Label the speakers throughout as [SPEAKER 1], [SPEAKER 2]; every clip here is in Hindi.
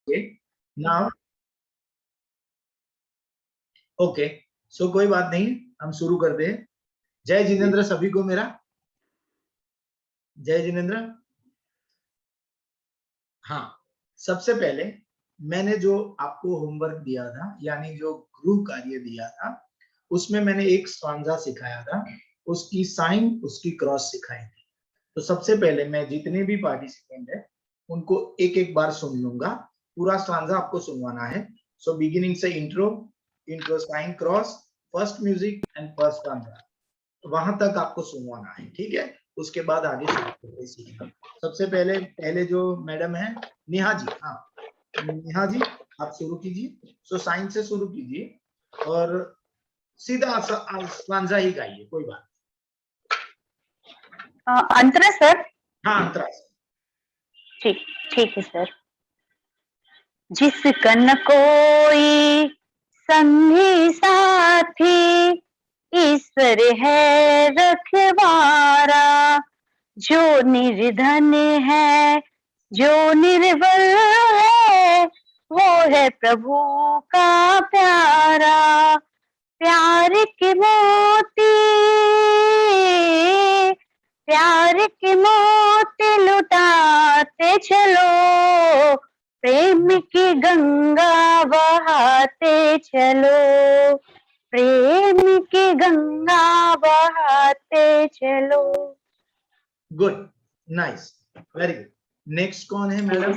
[SPEAKER 1] ओके नाउ ओके सो कोई बात नहीं, हम शुरू करते हैं। जय जिनेंद्र सभी को मेरा। जय जिनेंद्र। हाँ, सबसे पहले मैंने जो आपको होमवर्क दिया था, यानी जो गृह कार्य दिया था, उसमें मैंने एक स्टांजा सिखाया था, उसकी साइन, उसकी क्रॉस सिखाई थी। तो सबसे पहले मैं जितने भी पार्टिसिपेंट है उनको एक एक बार सुन लूंगा, पूरा स्टांजा आपको सुनवाना है। सो बिगिनिंग से intro, intro sign cross, first music and first stanza, वहां तक आपको सुनवाना है, ठीक है? उसके बाद आगे सीखना। सबसे पहले जो मैडम है नेहा जी, हाँ नेहा जी आप शुरू कीजिए। सो साइन से शुरू कीजिए और सीधा स्टांजा ही गाइए, कोई बात।
[SPEAKER 2] अंतरा सर?
[SPEAKER 1] हाँ अंतरा।
[SPEAKER 2] ठीक ठीक है सर। जिस कन कोई संगी साथी, ईश्वर है रखवारा, जो निर्धन है, जो निर्बल है, वो है प्रभु का प्यारा। प्यार के मोती, प्यार के मोती लुटाते चलो, प्रेम की गंगा बहाते चलो, प्रेम की गंगा बहाते चलो।
[SPEAKER 1] Good, nice, very good. Next कौन है मैडम?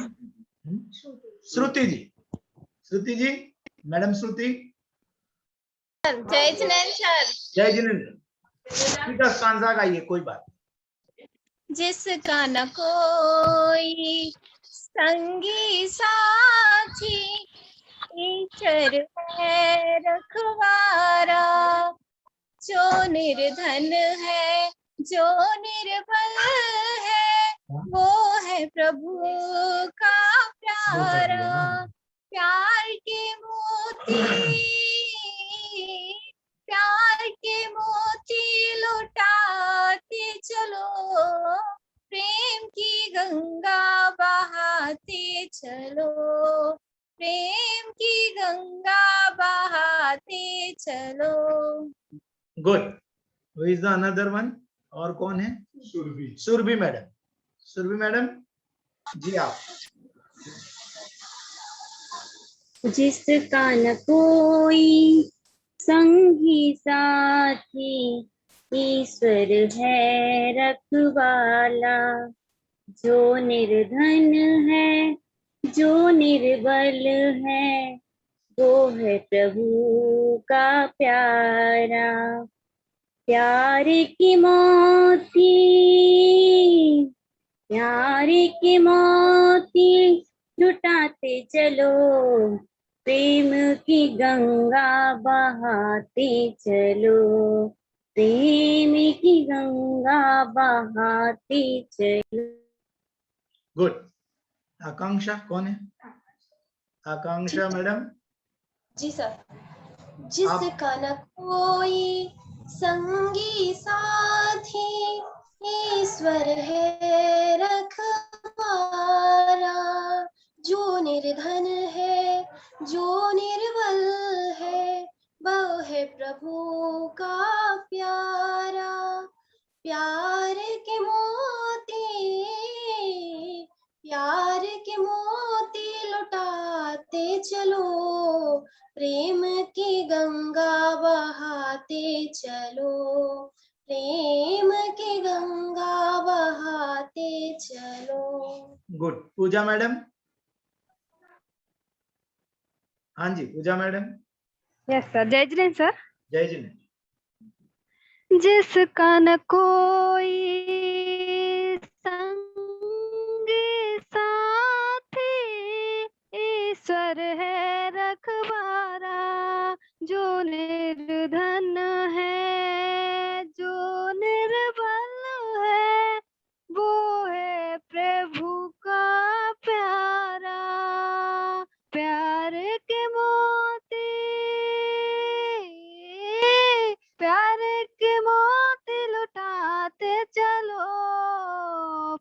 [SPEAKER 1] श्रुति जी। श्रुति जी, मैडम श्रुति।
[SPEAKER 3] जय जिनेंद्र सर।
[SPEAKER 1] जय जिनेंद्र। सीधा स्टांजा गाइए, कोई बात।
[SPEAKER 3] जिसका न कोई संगी साथी, ईश्वर है रखवारा, जो निर्धन है, जो निर्बल है, वो है प्रभु का प्यारा। प्यार के मोती, प्यार के मोती लुटाते चलो, प्रेम की गंगा बहाते चलो, प्रेम की गंगा बहाते चलो।
[SPEAKER 1] Good. Who is the another one? और कौन है? सुरभि। सुरभि मैडम। सुरभि मैडम जी आप।
[SPEAKER 4] जिसका न कोई संगी साथी, ईश्वर है रखवाला, जो निर्धन है, जो निर्बल है, वो है प्रभु का प्यारा। प्यार की मोती, प्यार की मोती लुटाते चलो, प्रेम की गंगा बहाते चलो, प्रेम की गंगा बहाते चलो।
[SPEAKER 1] गुड। आकांक्षा कौन है? आकांक्षा मैडम
[SPEAKER 3] जी सर। जिसका न कोई संगी साथी, ईश्वर है रखवारा, जो निर्धन है, जो निर्बल है, वो है प्रभु का प्यारा। प्यार के मोती, प्यार के मोती लुटाते चलो, प्रेम की गंगा बहाते चलो, प्रेम की गंगा बहाते चलो।
[SPEAKER 1] गुड। पूजा मैडम। हाँ जी पूजा मैडम।
[SPEAKER 2] Yes sir. जय जिनेंद्र सर।
[SPEAKER 1] जय जिनेंद्र।
[SPEAKER 2] जिसका न कोई संगी साथी, ईश्वर है रखवारा, जो निर्धन है, जो निर्बल है, वो है प्रभु का प्यारा। प्यार के मोती, प्यार के मोती लुटाते चलो,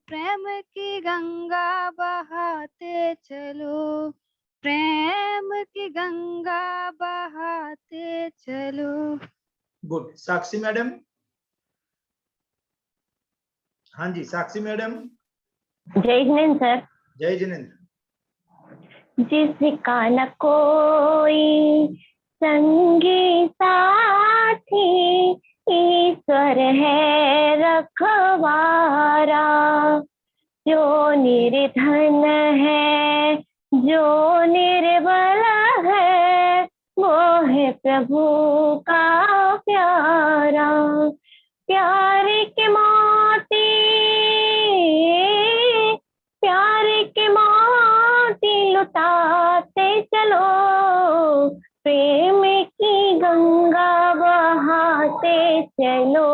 [SPEAKER 2] प्रेम की गंगा बहाते चलो, बहाते चलो।
[SPEAKER 1] गुड। साक्षी मैडम। हाँ जी साक्षी मैडम।
[SPEAKER 4] जय जिनेंद्र सर।
[SPEAKER 1] जय जिनेंद्र।
[SPEAKER 4] जिसका न कोई संगी साथी, ईश्वर है रखवारा। जो निर्धन है, जो निर्बल है, वो है प्रभु का प्यारा। प्यार के मोती, प्यार के मोती लुटाते चलो, प्रेम की गंगा बहाते चलो,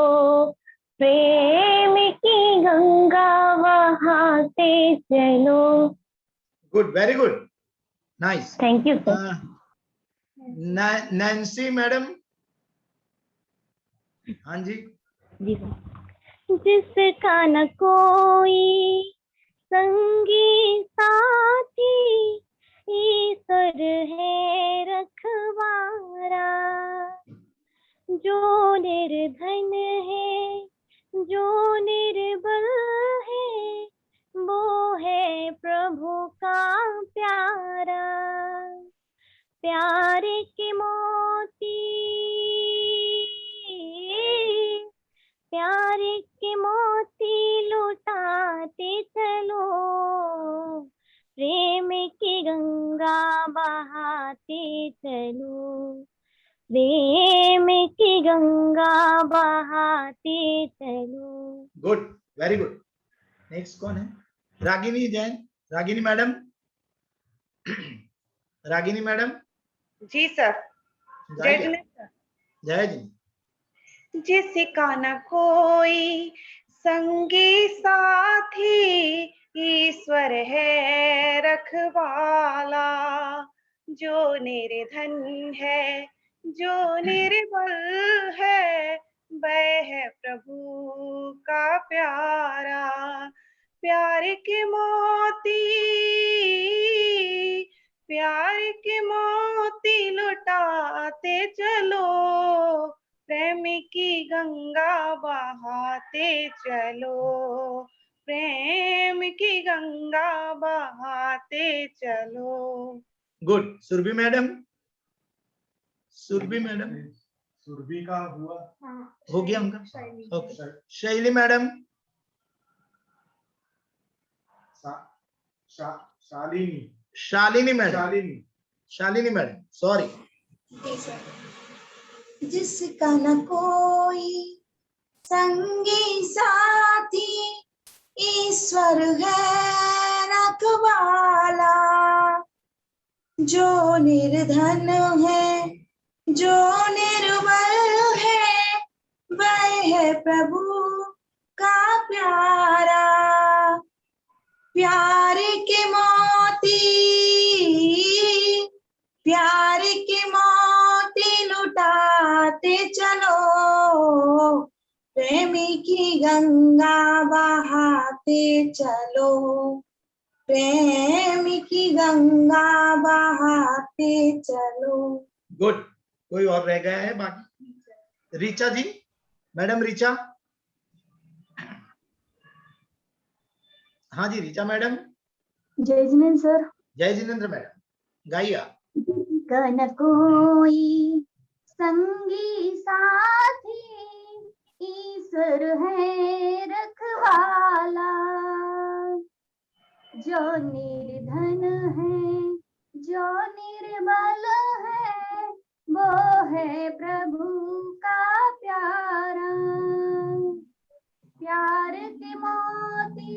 [SPEAKER 4] प्रेम की गंगा बहाते चलो।
[SPEAKER 1] Good, very good, nice.
[SPEAKER 4] Thank you sir.
[SPEAKER 1] Nancy madam. हाँ जी।
[SPEAKER 4] जी सर। जिसका न कोई संगी साथी, ईश्वर है रखवारा। जो निर्धन है, जो निर्बल है, वो है प्रभु का प्यारा। प्यार के मोती, प्यार के मोती लुटाते चलो, प्रेम की गंगा बहाते चलो, प्रेम की गंगा बहाते चलो।
[SPEAKER 1] Good, very good. नेक्स्ट कौन है? रागिनी जैन। रागिनी मैडम। रागिनी मैडम।
[SPEAKER 5] जी सर। जय जिनेंद्र सर।
[SPEAKER 1] जय जी।
[SPEAKER 5] जिसका न कोई संगी साथी, ईश्वर है रखवाला। जो निर्धन है, जो निर्बल है, वह है प्रभु का प्यारा। प्यार के मोती, प्यार के मोती लुटाते चलो, प्रेम की गंगा बहाते चलो, प्रेम की गंगा बहाते चलो।
[SPEAKER 1] Good. Surabhi madam. Surabhi madam.
[SPEAKER 6] Surabhi का हुआ,
[SPEAKER 1] हो गया उनका। Okay. Shaili madam.
[SPEAKER 6] Shalini.
[SPEAKER 1] Shalini madam.
[SPEAKER 6] Shalini.
[SPEAKER 1] Shalini madam, sorry.
[SPEAKER 3] जिसका न कोई संगी साथी, ईश्वर है रखवाला। जो निर्धन है, जो निर्बल है, वह है प्रभु का प्यारा। प्यार के मोती, प्यार के मोती लुटाते चलो, प्रेमी की गंगा बहाते चलो, प्रेम की गंगा बहाते चलो।
[SPEAKER 1] गुड। कोई और रह गया है बाकी? रीचा जी। मैडम रीचा। हाँ जी रीचा मैडम।
[SPEAKER 4] जय जिनेंद्र सर।
[SPEAKER 1] जय जिनेंद्र मैडम, गाइए।
[SPEAKER 4] न कोई संगी साथी, ईश्वर है रखवाला। जो निर्धन है, जो निर्बल है, वो है प्रभु का प्यारा। प्यार के मोती,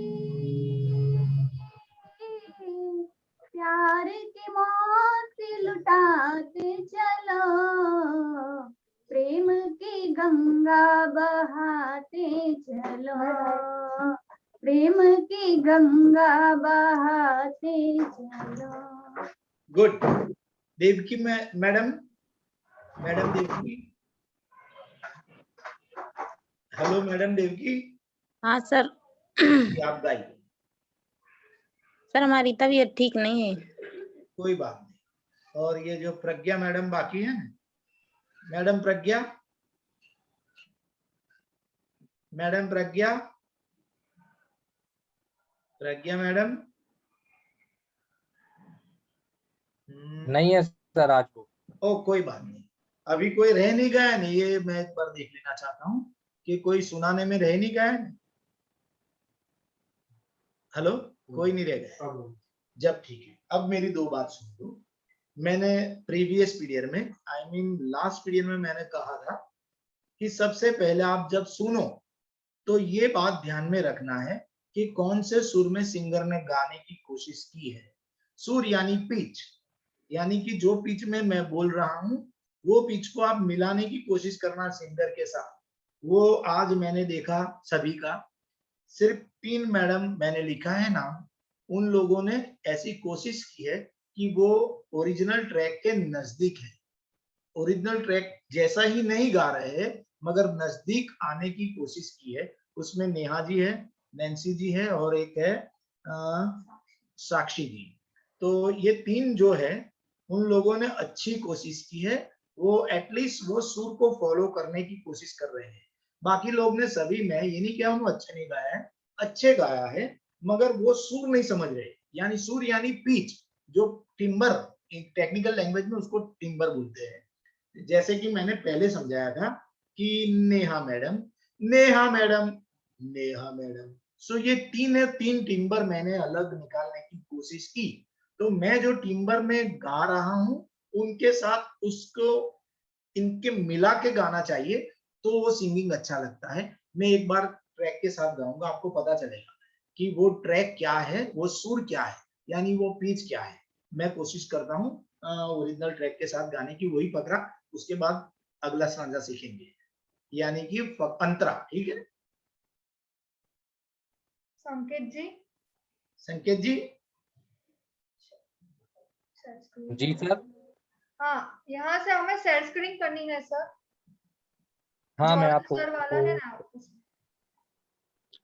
[SPEAKER 4] प्यार के मोती लुटाते चलो, प्रेम की गंगा बहाते चलो, प्रेम की गंगा बहाते चलो।
[SPEAKER 1] Good. Devaki madam. Madam Devaki. Hello madam Devaki.
[SPEAKER 7] हाँ सर।
[SPEAKER 1] आप गाइए।
[SPEAKER 7] सर हमारी तबीयत ठीक नहीं है।
[SPEAKER 1] कोई बात नहीं। और ये जो प्रज्ञा मैडम बाकी है, मैडम प्रज्ञा, मैडम प्रज्ञा, प्रज्ञा मैडम।
[SPEAKER 8] नहीं है सर आज को।
[SPEAKER 1] ओ कोई बात नहीं, अभी कोई रह नहीं गया नहीं, ये मैं एक बार देख लेना चाहता हूँ कि कोई सुनाने में रह नहीं गया है। हेलो, कोई नहीं रह गया। जब ठीक है, अब मेरी दो बात सुन लो। मैंने प्रीवियस पीरियड में, आई मीन लास्ट पीरियड में मैंने कहा था कि सबसे पहले आप जब सुनो तो ये बात ध्यान में रखना है कि कौन से सुर में सिंगर ने गाने की कोशिश की है। सुर यानी पिच, यानी कि जो पिच में मैं बोल रहा हूं वो पिच को आप मिलाने की कोशिश करना सिंगर के साथ। वो आज मैंने देखा सभी का, सिर्फ 3 मैडम मैंने लिखा है नाम, उन लोगों ने ऐसी कोशिश की है कि वो ओरिजिनल ट्रैक के नजदीक है, ओरिजिनल ट्रैक जैसा ही नहीं गा रहे हैं मगर नजदीक आने की कोशिश की है। उसमें नेहा जी है, नैन्सी जी है और एक है साक्षी जी। तो ये 3 जो है उन लोगों ने अच्छी कोशिश की है, वो एटलीस्ट वो सुर को फॉलो करने की कोशिश कर रहे हैं। बाकी लोग ने सभी में, ये नहीं क्या उन्होंने अच्छे नहीं गाया है, अच्छे गाया है मगर वो सुर नहीं समझ रहे। यानी सुर यानी पिच, जो टिम्बर, टेक्निकल लैंग्वेज में उसको टिम्बर बोलते हैं। जैसे कि मैंने पहले समझाया था कि Neha madam, Neha madam, Neha madam. So ये 3 है, 3 टिम्बर मैंने अलग निकालने की कोशिश की। तो मैं जो टिम्बर में गा रहा हूं उनके साथ उसको इनके मिला के गाना चाहिए तो वो सिंगिंग अच्छा लगता है। मैं एक बार ट्रैक के साथ गाऊंगा, आपको पता चलेगा कि वो ट्रैक क्या है, वो सुर क्या है, यानी वो पिच क्या है। मैं कोशिश करता हूँ ओरिजिनल ट्रैक के साथ गाने की, वही पकड़ा। उसके बाद अगला सांझा सीखेंगे, यानी कि अंतरा। ठीक है
[SPEAKER 9] संकेत जी।
[SPEAKER 1] संकेत जी।
[SPEAKER 8] जी सर।
[SPEAKER 9] हाँ, यहाँ से हमें शेयर स्क्रीन करनी है सर।
[SPEAKER 8] हाँ मैं
[SPEAKER 9] जॉर्ज
[SPEAKER 8] आपको
[SPEAKER 9] सर वाला है ना,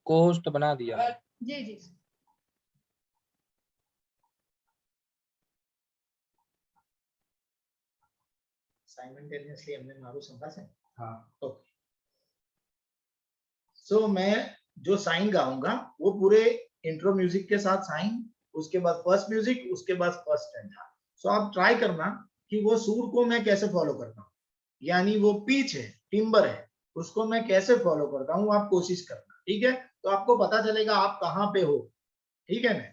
[SPEAKER 8] को होस्ट बना दिया है।
[SPEAKER 9] जी जी।
[SPEAKER 1] साइमल्टेनियसली हमने मारू संभा से।
[SPEAKER 6] हाँ
[SPEAKER 1] ओके। सो मैं जो साइन गाऊंगा वो पूरे इंट्रो म्यूजिक के साथ साइन, उसके बाद फर्स्ट म्यूजिक, उसके बाद फर्स्ट स्टैंजा। सो आप ट्राई करना कि वो सुर को मैं कैसे फॉलो करता हूँ, यानी वो पिच है, टिम्बर है, उसको मैं कैसे फॉलो करता हूँ, आप कोशिश करना। ठीक है, तो आपको पता चलेगा आप कहाँ पे हो। ठीक है ना।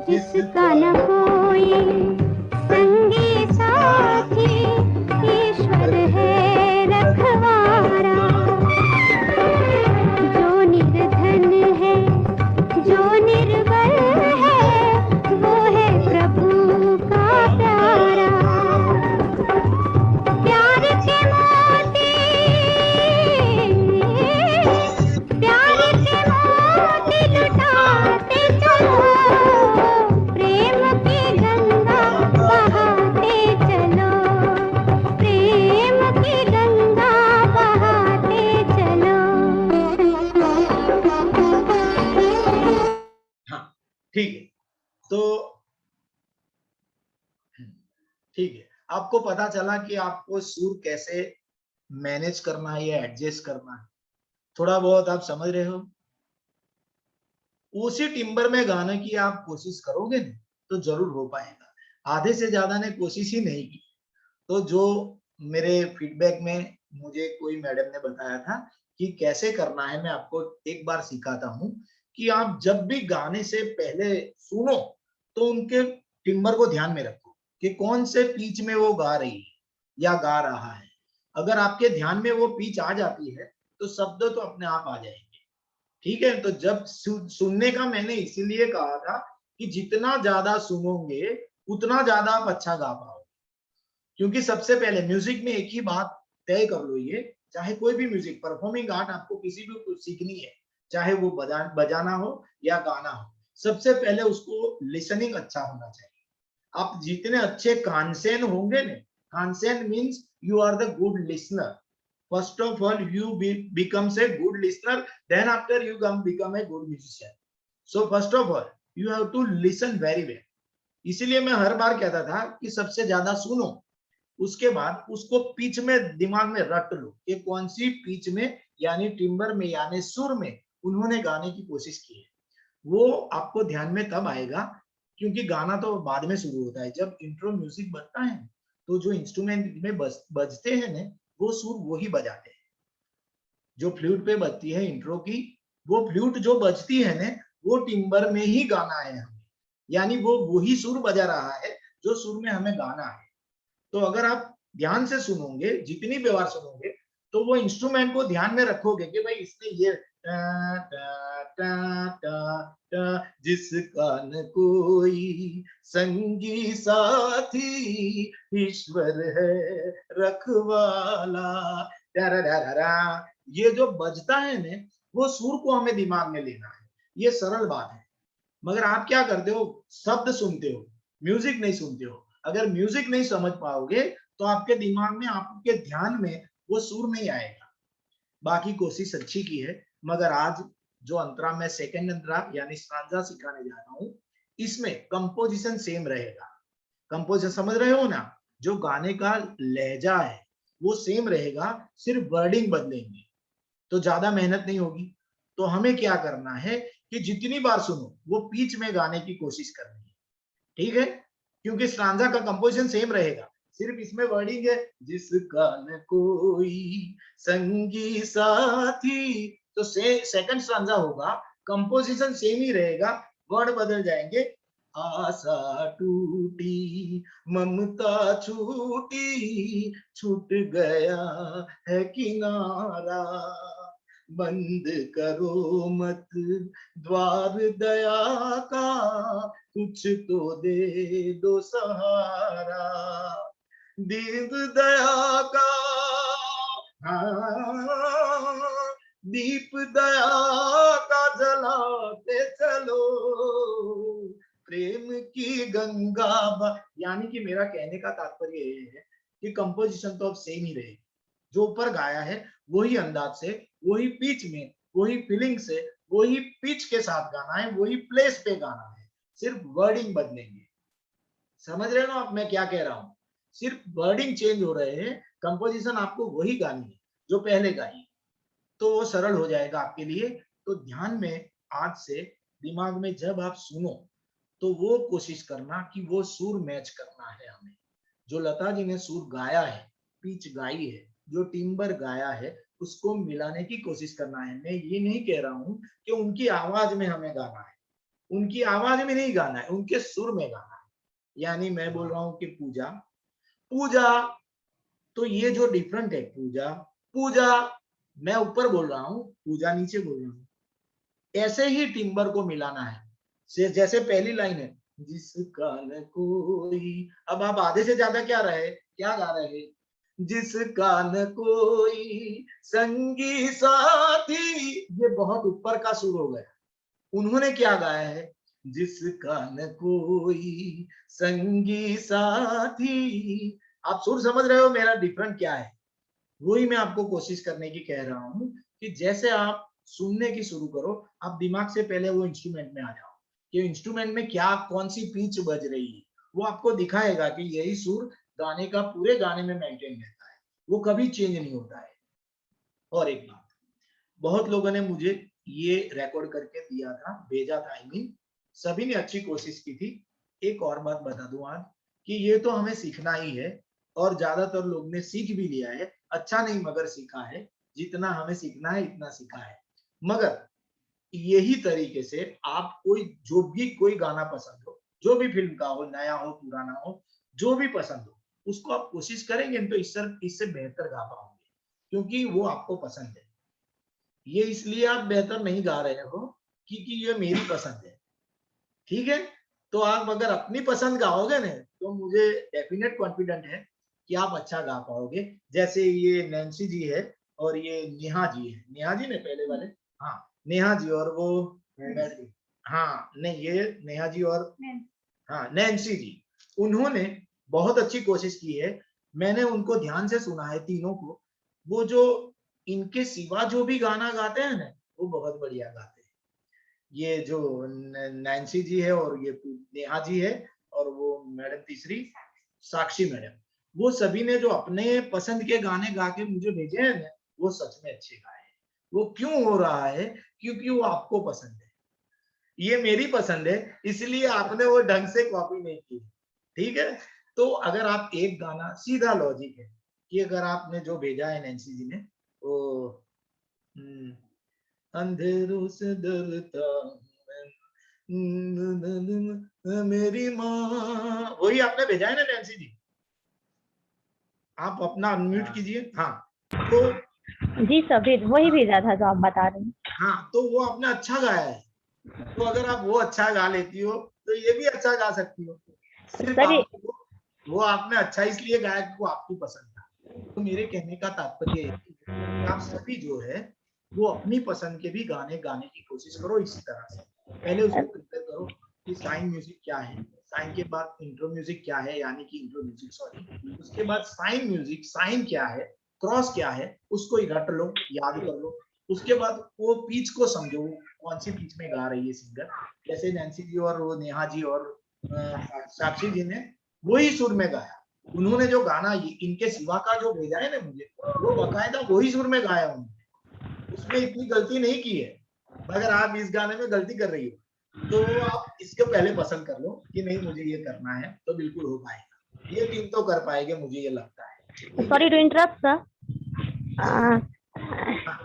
[SPEAKER 4] जिसका न कोई संगी साथी, ईश्वर है रखवारा। जो निर्धन है, जो निर्बल है, वो है प्रभु का प्यारा। प्यार के मोती, प्यार के मोती लुटाते चलो, प्रेम की गंगा बहाते चलो, प्रेम की गंगा बहाते चलो।
[SPEAKER 1] हाँ ठीक है, तो ठीक है, आपको पता चला कि आपको सुर कैसे मैनेज करना है या एडजस्ट करना है, थोड़ा बहुत आप समझ रहे हो। उसी टिम्बर में गाने की आप कोशिश करोगे ना तो जरूर हो पाएगा। आधे से ज्यादा ने कोशिश ही नहीं की। तो जो मेरे फीडबैक में मुझे कोई मैडम ने बताया था कि कैसे करना है, मैं आपको एक बार सिखाता हूँ कि आप जब भी गाने से पहले सुनो तो उनके टिम्बर को ध्यान में रखो कि कौन से पिच में वो गा रही है या गा रहा है। अगर आपके ध्यान में वो पिच आ जाती है तो शब्द तो अपने आप आ जाएंगे। ठीक है, तो जब सुनने का मैंने इसीलिए कहा था कि जितना ज्यादा सुनोगे उतना ज्यादा आप अच्छा गा पाओगे। क्योंकि सबसे पहले म्यूजिक में एक ही बात तय कर लो, ये चाहे कोई भी म्यूजिक परफॉर्मिंग आर्ट आपको किसी भी सीखनी है, चाहे वो बजाना हो या गाना हो, सबसे पहले उसको लिसनिंग अच्छा होना चाहिए। आप जितने अच्छे कानसेन होंगे ना, कानसेन means you are the good listener. First of all, you becomes a good listener. Then after you become a good musician. So first of all, you have to listen very well. इसीलिए मैं हर बार कहता था कि सबसे ज्यादा सुनो, उसके बाद उसको पिच में दिमाग में रट लो कि कौन सी पिच में यानी टिम्बर में यानी सुर में उन्होंने गाने की कोशिश की है। वो आपको ध्यान में तब आएगा क्योंकि गाना तो बाद में शुरू होता है। जब इंट्रो म्यूजिक बजता है तो जो इंस्ट्रूमेंट में बजते हैं ना वो सुर वो ही बजाते हैं। जो फ्लूट पे बजती है इंट्रो की, वो फ्लूट जो बजती है ना वो टिम्बर में ही गाना है हमें, यानी वो वही सुर बजा रहा है जो सुर में हमें गाना है। तो अगर आप ध्यान से सुनोगे, जितनी भी बार सुनोगे, तो वो इंस्ट्रूमेंट को ध्यान में रखोगे कि भाई इसने ये टा, टा, टा, टा, टा, जिस कान कोई संगी साथी ईश्वर है रखवाला, ये जो बजता है ना वो सुर को हमें दिमाग में लेना है। ये सरल बात है, मगर आप क्या करते हो, शब्द सुनते हो, म्यूजिक नहीं सुनते हो। अगर म्यूजिक नहीं समझ पाओगे तो आपके दिमाग में, आपके ध्यान में वो सुर नहीं आएगा। बाकी कोशिश अच्छी की है, मगर आज जो अंतरा में सेकंड अंतरा यानी स्टांजा सिखाने जा रहा हूँ, इसमें कंपोजिशन सेम रहेगा। कंपोजिशन समझ रहे हो ना, जो गाने का लहजा है वो सेम रहेगा, सिर्फ वर्डिंग बदलेंगे, तो ज्यादा मेहनत नहीं होगी। तो हमें क्या करना है कि जितनी बार सुनो वो पिच में गाने की कोशिश करनी है। ठीक है, क्योंकि स्टांजा का कंपोजिशन सेम रहेगा, सिर्फ इसमें वर्डिंग है जिस कान कोई संगी साथी, तो सेकंड स्टांजा होगा, कंपोजिशन सेम ही रहेगा, वर्ड बदल जाएंगे। आशा टूटी ममता छूटी छूट गया है किनारा, बंद करो मत द्वार दया का, कुछ तो दे दो सहारा, दीप दया का, दीप दया का जलाते चलो, प्रेम की गंगा। यानी कि मेरा कहने का तात्पर्य ये है कि कंपोजिशन तो अब सेम ही रहेगी, जो ऊपर गाया है वही अंदाज से, वही पिच में, वही फीलिंग से, वही पिच के साथ गाना है, वही प्लेस पे गाना है, सिर्फ वर्डिंग बदलेंगे। समझ रहे हो ना आप मैं क्या कह रहा हूँ, सिर्फ वर्डिंग चेंज हो रहे हैं, कंपोजिशन आपको वही गानी है जो पहले गाई, तो वो सरल हो जाएगा आपके लिए। तो ध्यान में आज से दिमाग में जब आप सुनो तो वो कोशिश करना कि वो सुर मैच करना है हमें। जो लता जी ने सुर गाया है, पिच गाई है, जो टिम्बर गाया है, उसको मिलाने की कोशिश करना है। मैं ये नहीं कह रहा हूं कि उनकी आवाज में हमें गाना है, उनकी आवाज में नहीं गाना है, उनके सुर में गाना है। यानी मैं बोल रहा हूं कि पूजा, पूजा तो ये जो डिफरेंट है, पूजा पूजा मैं ऊपर बोल रहा हूं, पूजा नीचे बोल रहा हूं, ऐसे ही टिम्बर को मिलाना है। जैसे पहली लाइन है जिस कान कोई, अब आप आधे से ज्यादा क्या गा रहे, जिस कान कोई संगी साथी, ये बहुत ऊपर का सुर हो गया। उन्होंने क्या गाया है, जिस कान कोई संगी साथी। आप सुर समझ रहे हो मेरा डिफरेंट क्या है, वही मैं आपको कोशिश करने की कह रहा हूं कि जैसे आप सुनने की शुरू करो, आप दिमाग से पहले वो इंस्ट्रूमेंट में आ जाओ कि इंस्ट्रूमेंट में क्या कौन सी पिच बज रही है, वो आपको दिखाएगा कि यही सुर गाने का पूरे गाने में मेंटेन रहता है, वो कभी चेंज नहीं होता है। और एक बात, बहुत लोगों ने मुझे ये रिकॉर्ड करके दिया था, भेजा था, आई मीन सभी ने अच्छी कोशिश की थी। एक और बात बता दूं आज कि ये तो हमें सीखना ही है और ज्यादातर लोग ने सीख भी लिया है, अच्छा नहीं मगर सीखा है, जितना हमें सीखना है इतना सीखा है। मगर यही तरीके से आप जो भी कोई गाना पसंद हो, जो भी फिल्म का हो, नया हो पुराना हो, जो भी पसंद हो, उसको आप कोशिश करेंगे तो इससे बेहतर गा पाओगे, क्योंकि वो आपको पसंद है। ये इसलिए आप बेहतर नहीं गा रहे हो क्योंकि ये मेरी पसंद है, ठीक है। तो आप अगर अपनी पसंद गाओगे ना तो मुझे डेफिनेट कॉन्फिडेंट है कि आप अच्छा गा पाओगे। जैसे ये नैन्सी जी है और ये नेहा जी है, नेहा जी ने पहले वाले, हाँ नेहा जी, और वो हाँ नहीं ये नेहा जी और हाँ नैन्सी जी, उन्होंने बहुत अच्छी कोशिश की है। मैंने उनको ध्यान से सुना है तीनों को, वो जो इनके सिवा जो भी गाना गाते हैं ना वो बहुत बढ़िया गाते हैं। ये जो नैन्सी जी है और ये नेहा जी है और वो मैडम तीसरी साक्षी मैडम, वो सभी ने जो अपने पसंद के गाने गा के मुझे भेजे हैं ना वो सच में अच्छे गाए हैं। वो क्यों हो रहा है? क्योंकि वो आपको पसंद है, ये मेरी पसंद है, इसलिए आपने वो ढंग से कॉपी नहीं की, ठीक है। तो अगर आप एक गाना, सीधा लॉजिक है कि अगर आपने जो भेजा है नैन्सी जी ने वो अंधेरों से डरता मेरी माँ, वही आपने भेजा है ना नैन्सी जी, आप अपना अनम्यूट कीजिए। हाँ तो
[SPEAKER 7] जी सर, वही भेजा था जो आप बता रहे हैं।
[SPEAKER 1] हाँ तो वो आपने अच्छा गाया है, तो अगर आप वो अच्छा गा लेती हो तो ये भी अच्छा गा सकती हो। सिर्फ
[SPEAKER 7] सर
[SPEAKER 1] आपको वो आपने अच्छा इसलिए गाया कि वो आपकी पसंद था। तो मेरे कहने का तात्पर्य है कि आप सभी जो है वो अपनी पसंद के भी गाने गाने की कोशिश करो। इसी तरह से पहले उसको प्रिपेयर करो कि साइन म्यूजिक क्या है, साइन के बाद इंट्रो म्यूजिक क्या है, यानी कि इंट्रो म्यूजिक सॉरी, उसके बाद साइन म्यूजिक, साइन क्या है, क्रॉस क्या है, उसको रट लो, याद कर लो। उसके बाद वो पिच को समझो, कौन सी पिच में गा रही है सिंगर। जैसे नैन्सी जी और वो नेहा जी और साक्षी जी ने वही सुर में गाया, उन्होंने जो गाना इनके सिवा का जो भेजा है ना मुझे, वो बकायदा वही सुर में गाया उन्होंने, उसमें इतनी गलती नहीं की है। मगर आप इस गाने में गलती कर रही हो, तो आप इसको पहले पसंद कर लो कि नहीं मुझे ये करना है, तो बिल्कुल हो पाएगा। ये टीम तो कर पाएंगे मुझे ये लगता है।
[SPEAKER 7] Sorry to interrupt sir,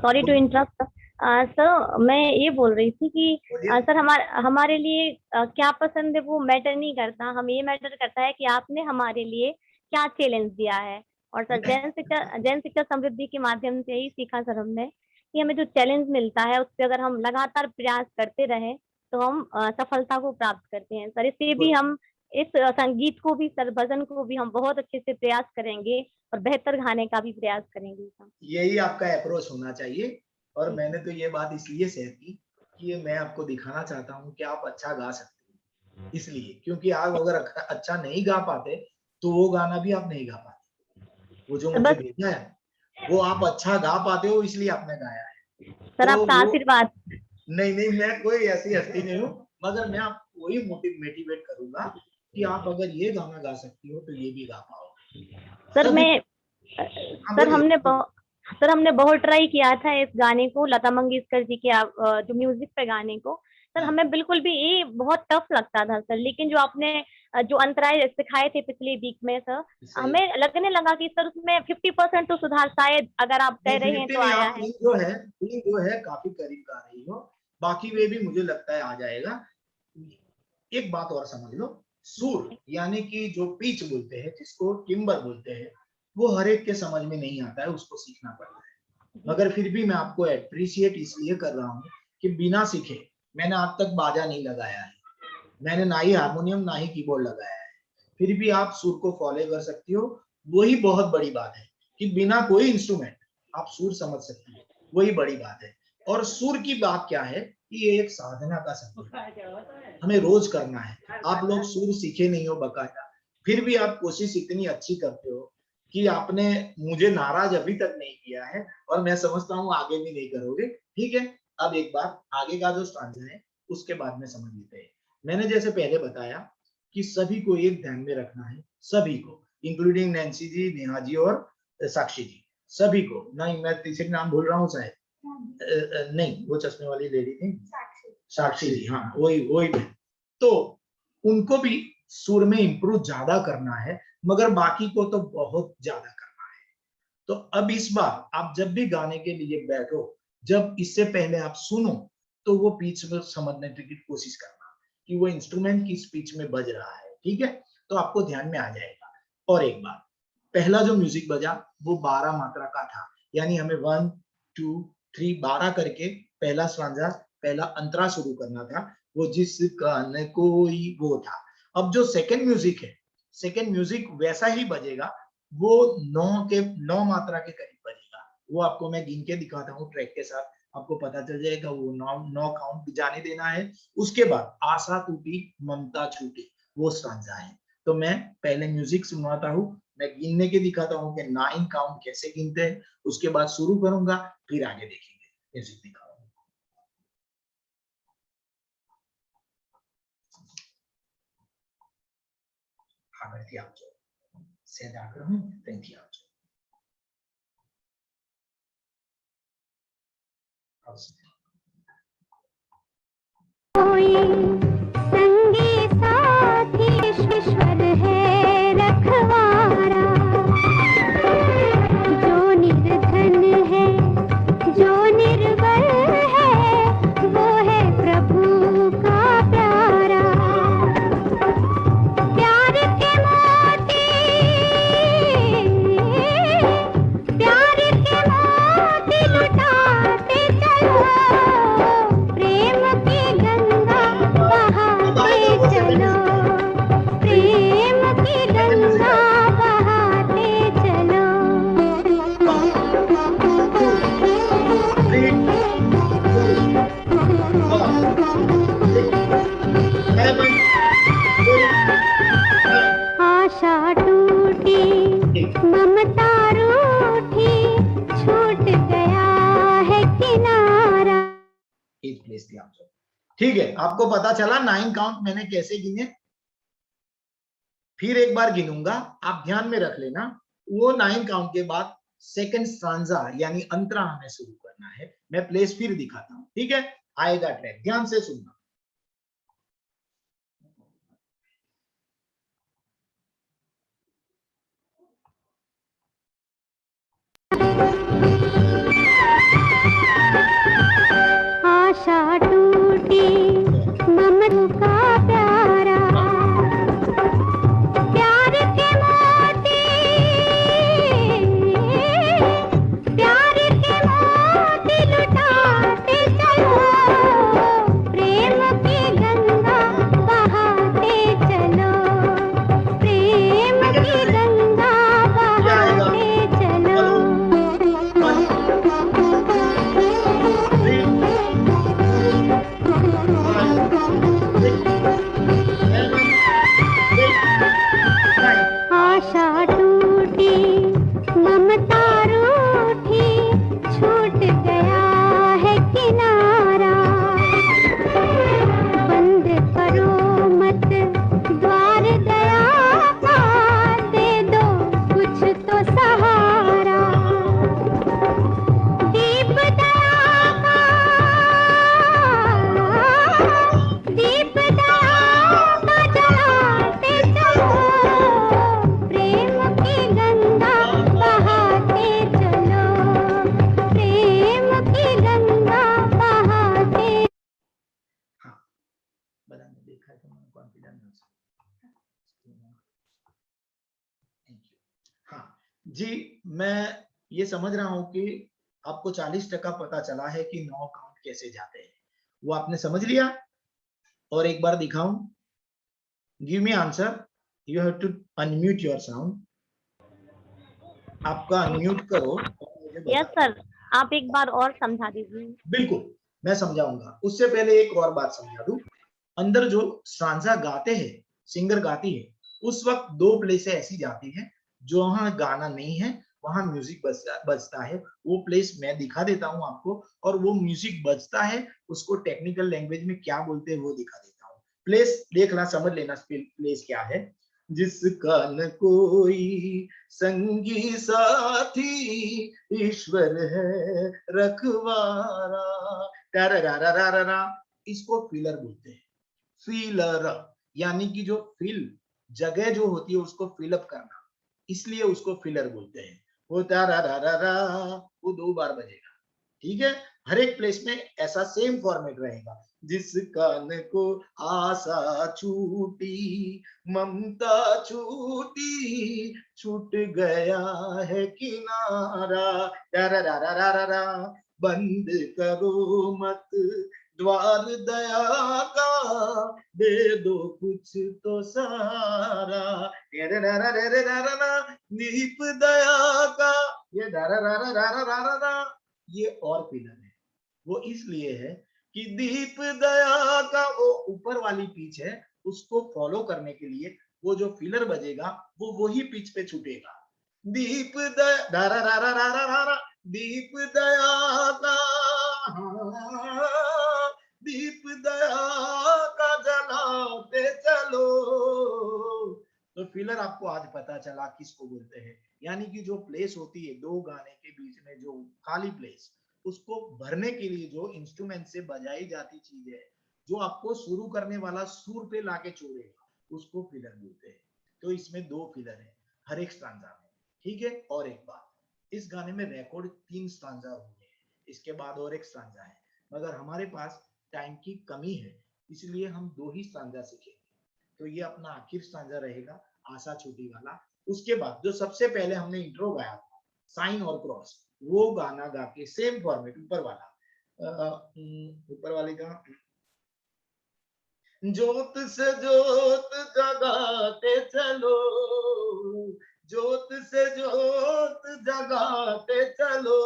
[SPEAKER 7] sorry to interrupt sir, मैं ये बोल रही थी कि सर हमारे लिए क्या पसंद है वो मैटर नहीं करता, हमें ये मैटर करता है कि आपने हमारे लिए क्या चैलेंज दिया है। और सर जैन शिक्षा समृद्धि के माध्यम से ही सीखा सर हमने कि हमें जो चैलेंज मिलता है उस पर अगर हम लगातार प्रयास करते रहें तो हम सफलता को प्राप्त करते हैं। सर इससे भी हम इस संगीत को भी, सर भजन को भी हम बहुत अच्छे से प्रयास करेंगे और बेहतर गाने का भी प्रयास करेंगे।
[SPEAKER 1] यही आपका अप्रोच होना चाहिए। और मैंने तो ये बात इसलिए शेयर की कि मैं आपको दिखाना चाहता हूँ कि आप अच्छा गा सकते हैं, इसलिए क्योंकि आप अगर अच्छा नहीं गा पाते तो वो गाना भी आप नहीं गा पाते। वो जो मुझे भेजा है वो आप अच्छा गा पाते हो इसलिए आपने गाया है।
[SPEAKER 7] सर
[SPEAKER 1] तो
[SPEAKER 7] आपका आशीर्वाद।
[SPEAKER 1] नहीं मैं कोई ऐसी हस्ती नहीं हूँ, मगर मैं आपको वही मोटिवेट करूंगा कि आप अगर ये गाना गा सकती हो तो ये भी गा पाओगे।
[SPEAKER 7] सर हमने बहुत ट्राई किया था इस गाने को, लता मंगेशकर जी के जो म्यूजिक पे गाने को। सर हमें बिल्कुल भी ये बहुत टफ लगता था सर, लेकिन जो आपने जो अंतराय सिखाए थे पिछले वीक में सर, हमें लगने लगा कि सर उसमें 50% तो सुधार शायद अगर आप कह रहे हैं तो आया है।
[SPEAKER 1] जो है काफी करीब गा रही हो, बाकी वे भी मुझे लगता है आ जाएगा। एक बात और समझ लो, सुर यानी कि जो पिच बोलते हैं, जिसको टिम्बर बोलते हैं, वो हर एक के समझ में नहीं आता है, उसको सीखना पड़ता है। मगर फिर भी मैं आपको एप्रिशिएट इसलिए कर रहा हूँ कि बिना सीखे मैंने आज तक बाजा नहीं लगाया है, मैंने ना ही हारमोनियम ना ही कीबोर्ड लगाया है, फिर भी आप सुर को फॉलो कर सकती हो। वही बहुत बड़ी बात है कि बिना कोई इंस्ट्रूमेंट आप सुर समझ सकती हो, वही बड़ी बात है। और सुर की बात क्या है कि ये एक साधना का संबंध है, हमें रोज करना है। आप लोग सुर सीखे नहीं हो बकायदा, फिर भी आप कोशिश इतनी अच्छी करते हो कि आपने मुझे नाराज अभी तक नहीं किया है, और मैं समझता हूँ आगे भी नहीं करोगे। ठीक है, अब एक बात आगे का जो स्टांजा है उसके बाद में समझ लेते हैं। मैंने जैसे पहले बताया कि सभी को एक ध्यान में रखना है, सभी को इंक्लूडिंग नैन्सी जी, नेहा जी और साक्षी जी, सभी को। नहीं मैं तीसरी नाम भूल रहा हूँ शायद, नहीं वो चश्मे वाली लेडी थी साक्षी जी, हाँ वही वही। तो उनको भी सुर में इंप्रूव ज्यादा करना है, मगर बाकी को तो बहुत ज्यादा करना है। तो अब इस बार आप जब भी गाने के लिए बैठो, जब इससे पहले आप सुनो तो वो पिच में समझने की कोशिश करना कि वो इंस्ट्रूमेंट किस पिच में बज रहा है, ठीक है, तो आपको ध्यान में आ जाएगा। और एक बार पहला जो म्यूजिक बजा वो 12 मात्रा का था, यानी हमें 1 2 3 12 करके पहला स्टांजा, पहला अंतरा शुरू करना था, वो जिसका न कोई, वो था। अब जो सेकंड म्यूजिक है, सेकंड म्यूजिक वैसा ही बजेगा, वो 9 मात्रा के करीब बजेगा। वो आपको मैं गिन के दिखाता हूँ ट्रैक के साथ, आपको पता चल जाएगा। वो 9 काउंट जाने देना है। उसके बाद आशा टूटी ममता छूटी, वो स्टांजा है। तो मैं पहले म्यूजिक सुनाता हूँ, मैं गिनने के दिखाता हूँ कि 9 काउंट कैसे गिनते हैं, उसके बाद शुरू करूंगा, फिर आगे देखेंगे। म्यूजिक दिखाऊंगा। આગળથી આવજો, સેજ આગળ હું ત્યાંથી આવજો, આવશે।
[SPEAKER 4] कोई संगी साथी ईश्वर है रखवारा, जो निर्धन है जो निर्बल है, वो है प्रभु का प्यारा। प्यार के मोती लुटाते चलो, प्रेम की गंगा बहाते चलो, प्रेम की गंगा बहाते चलो। आशा टूटी ममता रूठी, छूट गया है किनारा।
[SPEAKER 1] एक प्लेस दिया आपको, ठीक है। आपको पता चला 9 काउंट मैंने कैसे गिने, फिर एक बार गिनूंगा, आप ध्यान में रख लेना। वो 9 काउंट के बाद सेकंड स्टांजा यानी अंतरा हमें शुरू करना है। मैं प्लेस फिर दिखाता हूं, ठीक है, आएगा ट्रैक, ध्यान से सुनना।
[SPEAKER 4] आशा टूटी ममता का प्यारा, प्यार के मोती लुटाते चलो, प्रेम की गंगा बहाते चलो, प्रेम की गंगा बहाते चलो। आशा टूटी ममता रूठी, छूट गया है किनारा। बंद करो मत द्वार दया का, दे दो कुछ तो सहारा। दीप दया का, दीप दया का जलाते चलो, प्रेम की गंगा बहाते चलो, प्रेम की गंगा बहाते।
[SPEAKER 1] हाँ, बधाने देखा तो मैं कॉन्फिडेंस। Thank you. हाँ जी, मैं ये समझ रहा हूं कि आपको 40% पता चला है कि 9 काउंट कैसे जाते हैं, वो आपने समझ लिया। और एक बार दिखाऊं, give me answer, you have to unmute your sound. आपका अनम्यूट करो।
[SPEAKER 7] यस सर, आप एक बार और समझा दीजिए।
[SPEAKER 1] बिल्कुल, मैं समझाऊंगा। उससे पहले एक और बात समझा दूं, अंदर जो स्टांजा गाते हैं, सिंगर गाती है, उस वक्त 2 प्लेस ऐसी जाती है जो वहां गाना नहीं है, वहां म्यूजिक बजता है। वो प्लेस मैं दिखा देता हूं आपको, और वो म्यूजिक बजता है, उसको टेक्निकल लैंग्वेज में क्या बोलते हैं वो दिखा देता हूं। प्लेस देखना, समझ लेना प्लेस क्या है। जिसका न कोई संगी साथी, ईश्वर है रखवारा। टारारारारारा, इसको फिलर बोलते हैं। फिलर यानी कि जो फिल जगह जो होती है उसको फिलअप करना, इसलिए उसको फिलर बोलते हैं। वो टारारारारा वो 2 बार बजेगा, ठीक है। हर एक प्लेस में ऐसा सेम फॉर्मेट रहेगा। जिसका न को आशा छूटी, ममता छूटी, छूट गया है किनारा। टारारारारारा, बंद करो मत द्वार दया का, दे दो कुछ तो सहारा। दीप दया का, ये ये और फिलर है। वो इसलिए है कि दीप दया का वो ऊपर वाली पिच है, उसको फॉलो करने के लिए वो जो फिलर बजेगा वो वही पिच पे छूटेगा। दीप दया, दीप दया का, दीप दया का जलाते चलो। तो फिलर आपको आज पता चला किसको बोलते हैं, यानी कि जो प्लेस होती है 2 गाने के बीच में, जो खाली प्लेस, उसको भरने के लिए जो इंस्ट्रूमेंट से बजाई जाती चीज है, जो आपको शुरू करने वाला सुर पे लाके छोड़ेगा, उसको फिलर बोलते हैं। तो इसमें 2 फिलर है हर एक स्टांजा में, ठीक है। और एक बात, इस गाने में रिकॉर्ड 3 स्टांजा हुए हैं, इसके बाद और एक स्टांजा है, मगर हमारे पास टाइम की कमी है, इसलिए हम 2 ही स्टांजा सीखेंगे। तो ये अपना आखिर स्टांजा रहेगा, आशा छूटी वाला। उसके बाद जो सबसे पहले हमने इंट्रो गाया था, साइन और क्रॉस, वो गाना गा के सेम फॉर्मेट ऊपर वाले का, जोत से जोत जगाते चलो, जोत से जोत जगाते चलो,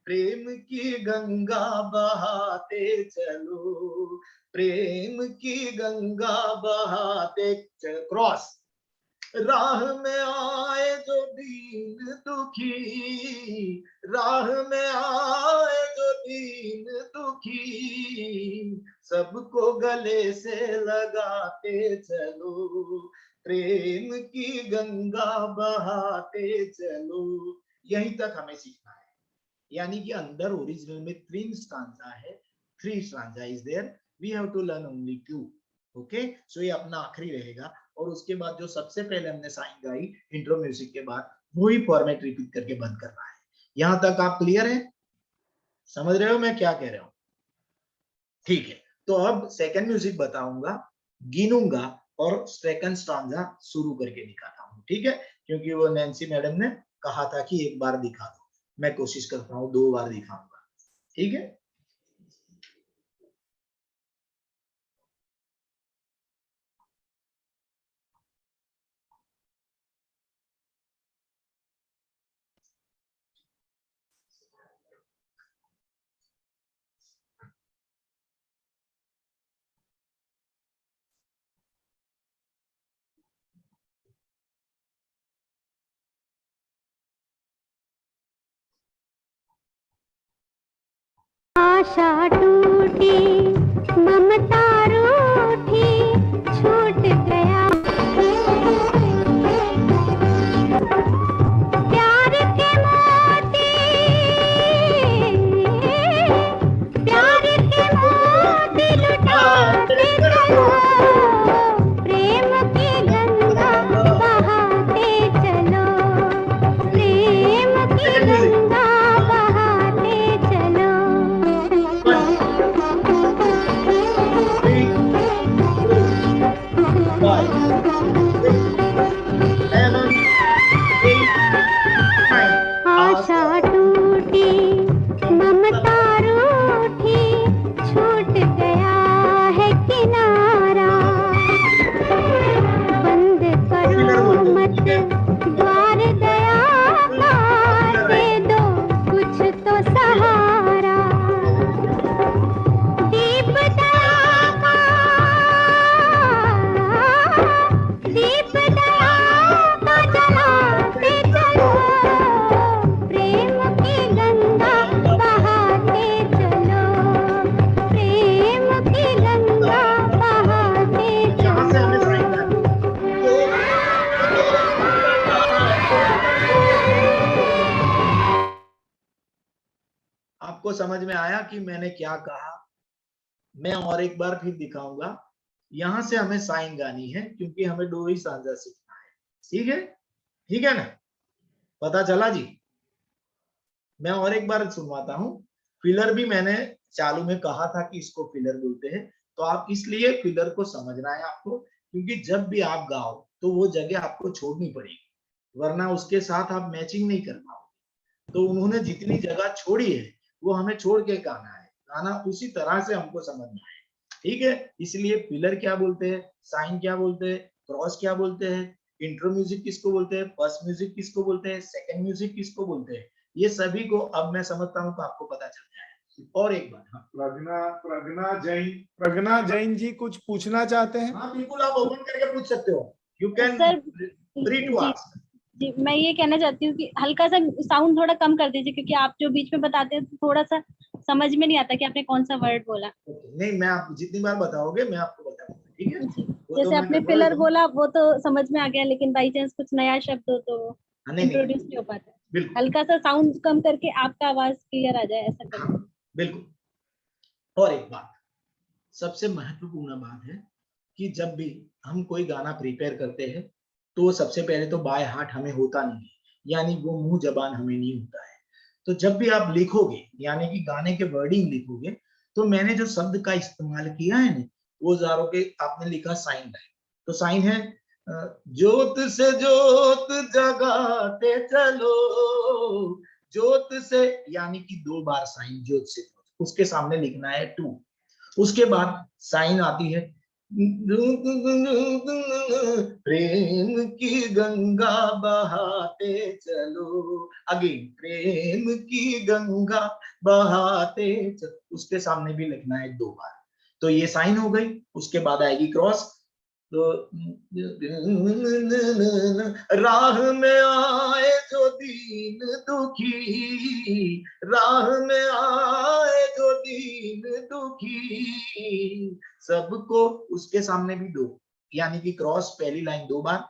[SPEAKER 1] प्रेम की गंगा बहाते चलो, प्रेम की गंगा बहाते चलो। क्रॉस, राह में आए जो दीन दुखी, राह में आए जो दीन दुखी, सबको गले से लगाते चलो, प्रेम की गंगा बहाते चलो। यहीं तक हमें सीखना है, यानी कि अंदर ओरिजिनल में 3 स्टांजा है, 3 stanza is there, we have to learn only 2। Okay, so ये अपना आखिरी रहेगा। और उसके बाद जो सबसे पहले हमने साइन गाई इंट्रो म्यूजिक के बाद, वही फॉर्मेट रिपीट करके बंद करना है। यहां तक आप क्लियर है, समझ रहे हो मैं क्या कह रहा हूं? ठीक है, तो अब सेकंड म्यूजिक बताऊंगा, गिनूंगा और सेकंड स्टांजा शुरू करके दिखाता हूं, ठीक है। क्योंकि वो नैन्सी मैडम ने कहा था कि 1 बार दिखा दो, मैं कोशिश करता हूं 2 बार दिखाऊंगा, ठीक है।
[SPEAKER 4] आशा टूटी, ममता रूठी, छूट गया प्यार के मोती, प्यार के मोती लुटाते चलो, प्रेम की गंगा बहाते चलो, प्रेम की गंगा बहाते चलो। आशा टूटी, ममता रूठी, छूट गया है किनारा, बंद करो मत द्वार दया का, दे दो कुछ तो सहारा। दीप दया का, दीप दया का जलाते चलो, प्रेम की गंगा बहाते चलो, प्रेम की गंगा बहाते
[SPEAKER 1] यहाँ से हमें
[SPEAKER 4] चलो।
[SPEAKER 1] साइन करना है। तो आपको समझ में आया कि मैंने क्या कहा? मैं और एक बार फिर दिखाऊंगा। यहां से हमें साइन गानी है क्योंकि हमें दो ही सांजा सीखना है। ठीक है ना? पता चला जी? मैं और एक बार सुनवाता हूँ। फिलर भी मैंने चालू में कहा था कि इसको फिलर बोलते हैं, तो आप इसलिए फिलर को समझना है आपको, क्योंकि जब भी आप गाओ तो वो जगह आपको छोड़नी पड़ेगी, वरना उसके साथ आप मैचिंग नहीं कर पाओगे। तो उन्होंने जितनी जगह छोड़ी है वो हमें छोड़ के गाना है, गाना उसी तरह से हमको समझना है। ठीक है? इसलिए फिलर क्या बोलते हैं, साइन क्या बोलते हैं, क्रॉस क्या बोलते हैं, इंट्रो म्यूजिक किसको बोलते हैं, फर्स्ट म्यूजिक किसको बोलते हैं, सेकंड म्यूजिक किसको बोलते हैं, ये सभी को अब मैं समझता हूँ तो आपको पता चल जाए। और एक बात, हाँ
[SPEAKER 6] प्रज्ञा जैन जी कुछ पूछना चाहते हैं?
[SPEAKER 1] हाँ बिल्कुल, आप ओपन करके पूछ सकते हो। You can
[SPEAKER 7] sir
[SPEAKER 1] free to
[SPEAKER 7] जी
[SPEAKER 1] आस्क।
[SPEAKER 7] जी, मैं ये कहना चाहती हूँ कि हल्का सा साउंड थोड़ा कम कर दीजिए, क्योंकि आप जो बीच में बताते हैं तो थोड़ा सा समझ में नहीं आता कि आपने कौन सा वर्ड बोला।
[SPEAKER 1] नहीं, मैं आप जितनी बार बताओगे मैं आपको बताऊंगा। ठीक है?
[SPEAKER 7] जी,
[SPEAKER 1] वो
[SPEAKER 7] जैसे
[SPEAKER 1] तो मैं
[SPEAKER 7] आपने
[SPEAKER 1] करवा
[SPEAKER 7] फिलर
[SPEAKER 1] देता हूँ।
[SPEAKER 7] बोला वो तो समझ में आ गया, लेकिन बाई चांस कुछ नया शब्द हो तो
[SPEAKER 1] नहीं
[SPEAKER 7] इंट्रोड्यूस नहीं हो पाता।
[SPEAKER 1] बिल्कुल,
[SPEAKER 7] हल्का सा साउंड कम करके आपका आवाज क्लियर आ जाए, ऐसा करें।
[SPEAKER 1] हाँ बिल्कुल। और एक बात, सबसे महत्वपूर्ण बात है कि जब भी हम कोई गाना प्रिपेयर करते हैं तो सबसे पहले तो बाय हार्ट हमें होता नहीं है, यानी वो मुंह जबान हमें नहीं होता है। तो जब भी आप लिखोगे, यानी कि गाने के वर्डिंग लिखोगे, तो मैंने जो शब्द का इस्तेमाल किया है ना, वो जारो के आपने लिखा साइन है। तो साइन है ज्योत से ज्योत जगाते चलो, ज्योत से, यानी कि 2 बार साइन ज्योत से, उसके सामने लिखना है 2। उसके बाद साइन आती है प्रेम की गंगा बहाते चलो, अगेन प्रेम की गंगा बहाते चलो, उसके सामने भी लिखना है 2 बार। तो ये साइन हो गई। उसके बाद आएगी क्रॉस। तो राह में आए जो दीन दुखी, राह में आए जो दीन दुखी, सबको, उसके सामने भी 2, यानी कि क्रॉस पहली लाइन 2 बार,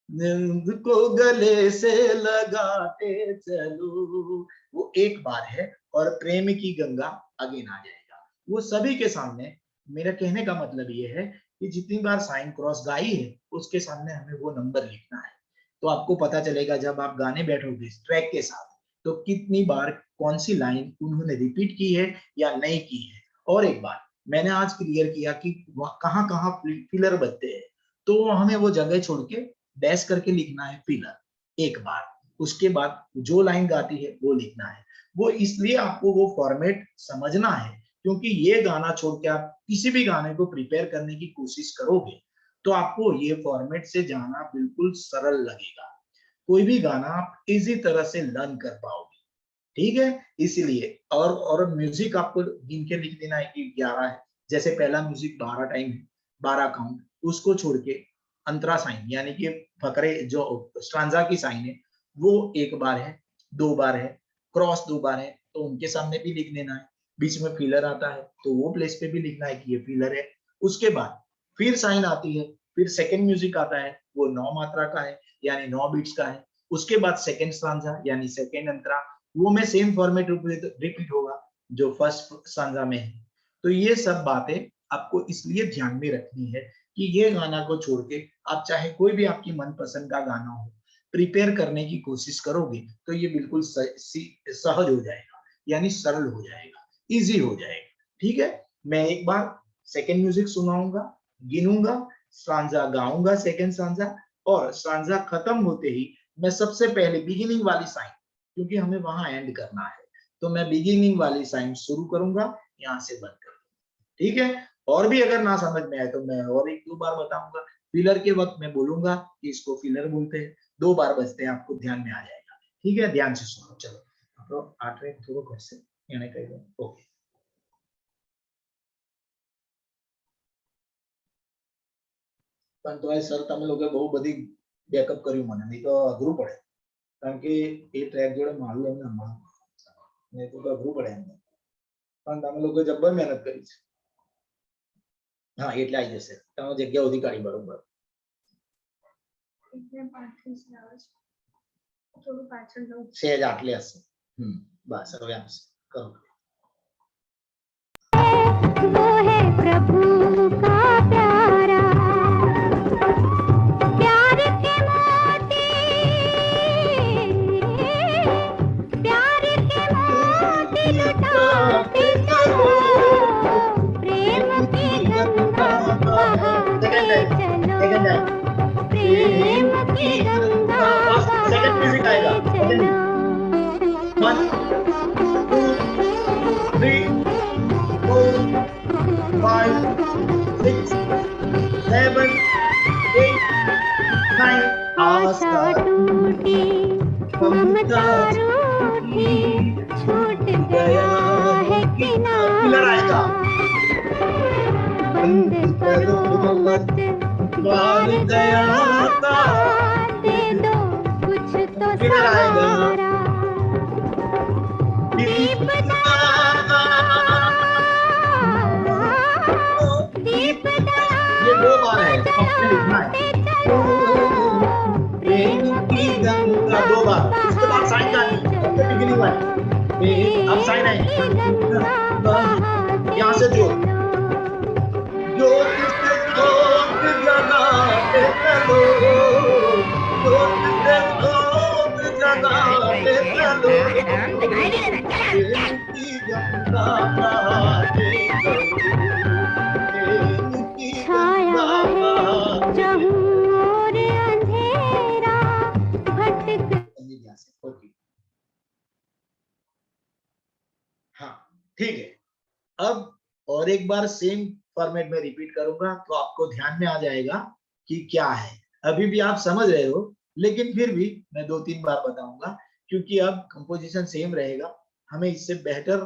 [SPEAKER 1] नींद को गले से लगाते चलो, वो 1 बार है। और प्रेम की गंगा अगेन आ जाएगा। वो सभी के सामने, मेरा कहने का मतलब ये है कि जितनी बार साइन क्रॉस गाई है उसके सामने हमें वो नंबर लिखना है। तो आपको पता चलेगा जब आप गाने बैठोगे ट्रैक के साथ, तो कितनी बार कौन सी लाइन उन्होंने रिपीट की है या नहीं की है। और एक बार मैंने आज क्लियर किया कि कहाँ कहाँ फिलर बजते हैं, तो हमें वो जगह छोड़ के डैश करके लिखना है फिलर 1 बार। उसके बाद जो लाइन गाती है वो लिखना है। वो इसलिए आपको वो फॉर्मेट समझना है, क्योंकि ये गाना छोड़ के आप किसी भी गाने को प्रिपेयर करने की कोशिश करोगे तो आपको ये फॉर्मेट से जाना बिल्कुल सरल लगेगा। कोई भी गाना आप इजी तरह से लर्न कर पाओगे। ठीक है? इसलिए और म्यूजिक आपको गिन के लिख देना है कि 11 है। जैसे पहला म्यूजिक 12 टाइम है, 12 काउंट, उसको छोड़ के अंतरा साइन, यानी कि फकरे जो स्ट्रांजा की साइन है वो 1 बार है, 2 बार है, क्रॉस 2 बार है, तो उनके सामने भी लिख देना है। बीच में फिलर आता है तो वो प्लेस पे भी लिखना है कि ये फिलर है। उसके बाद फिर साइन आती है, फिर सेकंड म्यूजिक आता है, वो 9 मात्रा का है, यानी 9 बीट्स का है। उसके बाद सेकंड स्ट्रांजा यानी सेकंड अंतरा, वो में सेम फॉर्मेट रिपीट होगा जो फर्स्ट स्टांजा में है। तो ये सब बातें आपको इसलिए ध्यान में रखनी है कि ये गाना को छोड़ के आप चाहे कोई भी आपकी मनपसंद का गाना हो प्रिपेयर करने की कोशिश करोगे तो ये बिल्कुल सहज हो जाएगा, यानी सरल हो जाएगा, इजी हो जाएगा। ठीक है? मैं एक बार सेकंड म्यूजिक सुनाऊंगा, गिनूंगा, स्टांजा गाऊंगा सेकंड स्टांजा, और स्टांजा खत्म होते ही मैं सबसे पहले बिगिनिंग वाली साइन, क्योंकि हमें वहां एंड करना है, तो मैं बिगिनिंग वाली साइन शुरू करूंगा, यहाँ से बंद करूंगा। ठीक है? और भी अगर ना समझ में आए तो मैं और 1-2 बार बताऊंगा। फिलर के वक्त मैं बोलूंगा कि इसको फिलर बोलते हैं, 2 बार बजते हैं, आपको ध्यान में आ जाएगा। ठीक है? ध्यान से सुनो। चलो तो 8वें थोड़ा कैसे यानी कहीं ओके। પણ તો સર તમે લોકો બહુ બધી બેકઅપ કર્યું મને, નહીં તો અઘરું પડે, કારણ કે એ ટ્રેક જોડે મારું એમને હમણાં નહીં તો અઘરું પડે એમને, પણ તમે લોકો જબ્બર મહેનત કરી છે. હા એટલે આવી જશે, તમે જગ્યા ઉધી કાઢી બરોબર. સહેજ આટલે હશે. બસ હવે આવશે કરો.
[SPEAKER 4] प्रभु का प्यारा, प्यार के मोती, प्यार के मोती लुटाते चलो, प्रेम की गंगा बहाते चलो, प्रेम की गंगा बहाते चलो।
[SPEAKER 1] 1 2 3 4 5 6 7 8 9
[SPEAKER 4] आशा टूटी, ममता रूठी, छूट गया है किनारा, बंद करो मत द्वार दया का, दे दो कुछ तो सहारा। दीपदा, दीपदा,
[SPEAKER 1] ये 2 बार है, आपने लिखना है। प्रेम की गंगा 2 बार, उसके बाद साइन गानी, बिगिनिंग वाली। अब साइन है, यहाँ से जोत, जोत से जोत जगाते चलो, जोत से जोत जगाते चलो, प्रेम की गंगा बहाते चलो, प्रेम की
[SPEAKER 4] छाया
[SPEAKER 1] गंगा
[SPEAKER 4] है
[SPEAKER 1] बहाते
[SPEAKER 4] जहूं और अंधेरा, भटक।
[SPEAKER 1] ओके, हाँ ठीक है। अब और एक बार सेम फॉर्मेट में रिपीट करूंगा तो आपको ध्यान में आ जाएगा कि क्या है। अभी भी आप समझ रहे हो, लेकिन फिर भी मैं 2-3 बार बताऊंगा, क्योंकि अब कंपोजिशन सेम रहेगा, हमें इससे बेहतर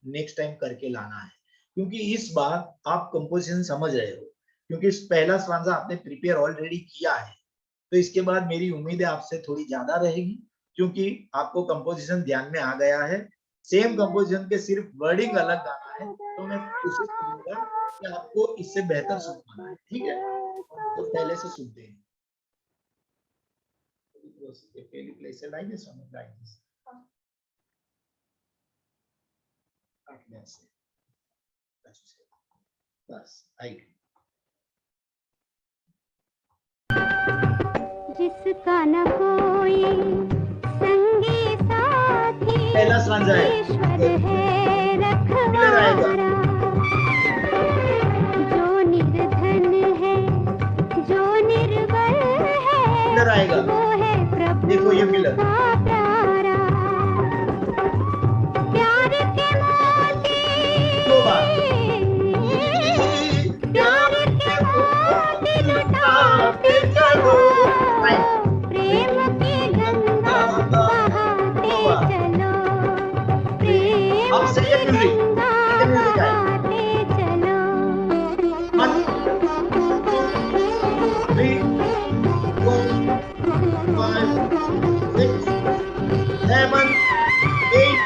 [SPEAKER 1] नेक्स्ट टाइम करके लाना है, क्योंकि इस बार आप कंपोजिशन समझ रहे हो, क्योंकि इस पहला स्टांजा आपने प्रिपेयर ऑलरेडी किया है। तो इसके बाद मेरी उम्मीद है आपसे थोड़ी ज्यादा रहेगी, क्योंकि आपको कंपोजिशन ध्यान में आ गया है। सेम कंपोजिशन के सिर्फ वर्डिंग अलग गाना है, तो मैं कोशिश करूंगा कि आपको इससे बेहतर सुन पाना है, ठीक है? तो पहले से सुनते हैं। बस आई।
[SPEAKER 4] जिसका न कोई संगी साथी,
[SPEAKER 1] पहला स्टांजा है,
[SPEAKER 4] ईश्वर है रखवारा, जो निर्धन है, जो निर्बल है,
[SPEAKER 1] आएगा,
[SPEAKER 4] वो है प्रभु
[SPEAKER 1] देखो ये मिलर
[SPEAKER 4] का प्यारा, प्यार के मोती,
[SPEAKER 1] 2 बार,
[SPEAKER 4] प्यार के मोती लुटाते चलो, प्रेम की गंगा बहाते चलो, प्रेम
[SPEAKER 1] अब से ये
[SPEAKER 4] की
[SPEAKER 1] म्यूजिक,
[SPEAKER 4] गंगा
[SPEAKER 1] ये म्यूजिक है।
[SPEAKER 4] बहाते चलो।
[SPEAKER 1] 1 2 3 4 5 6 7 8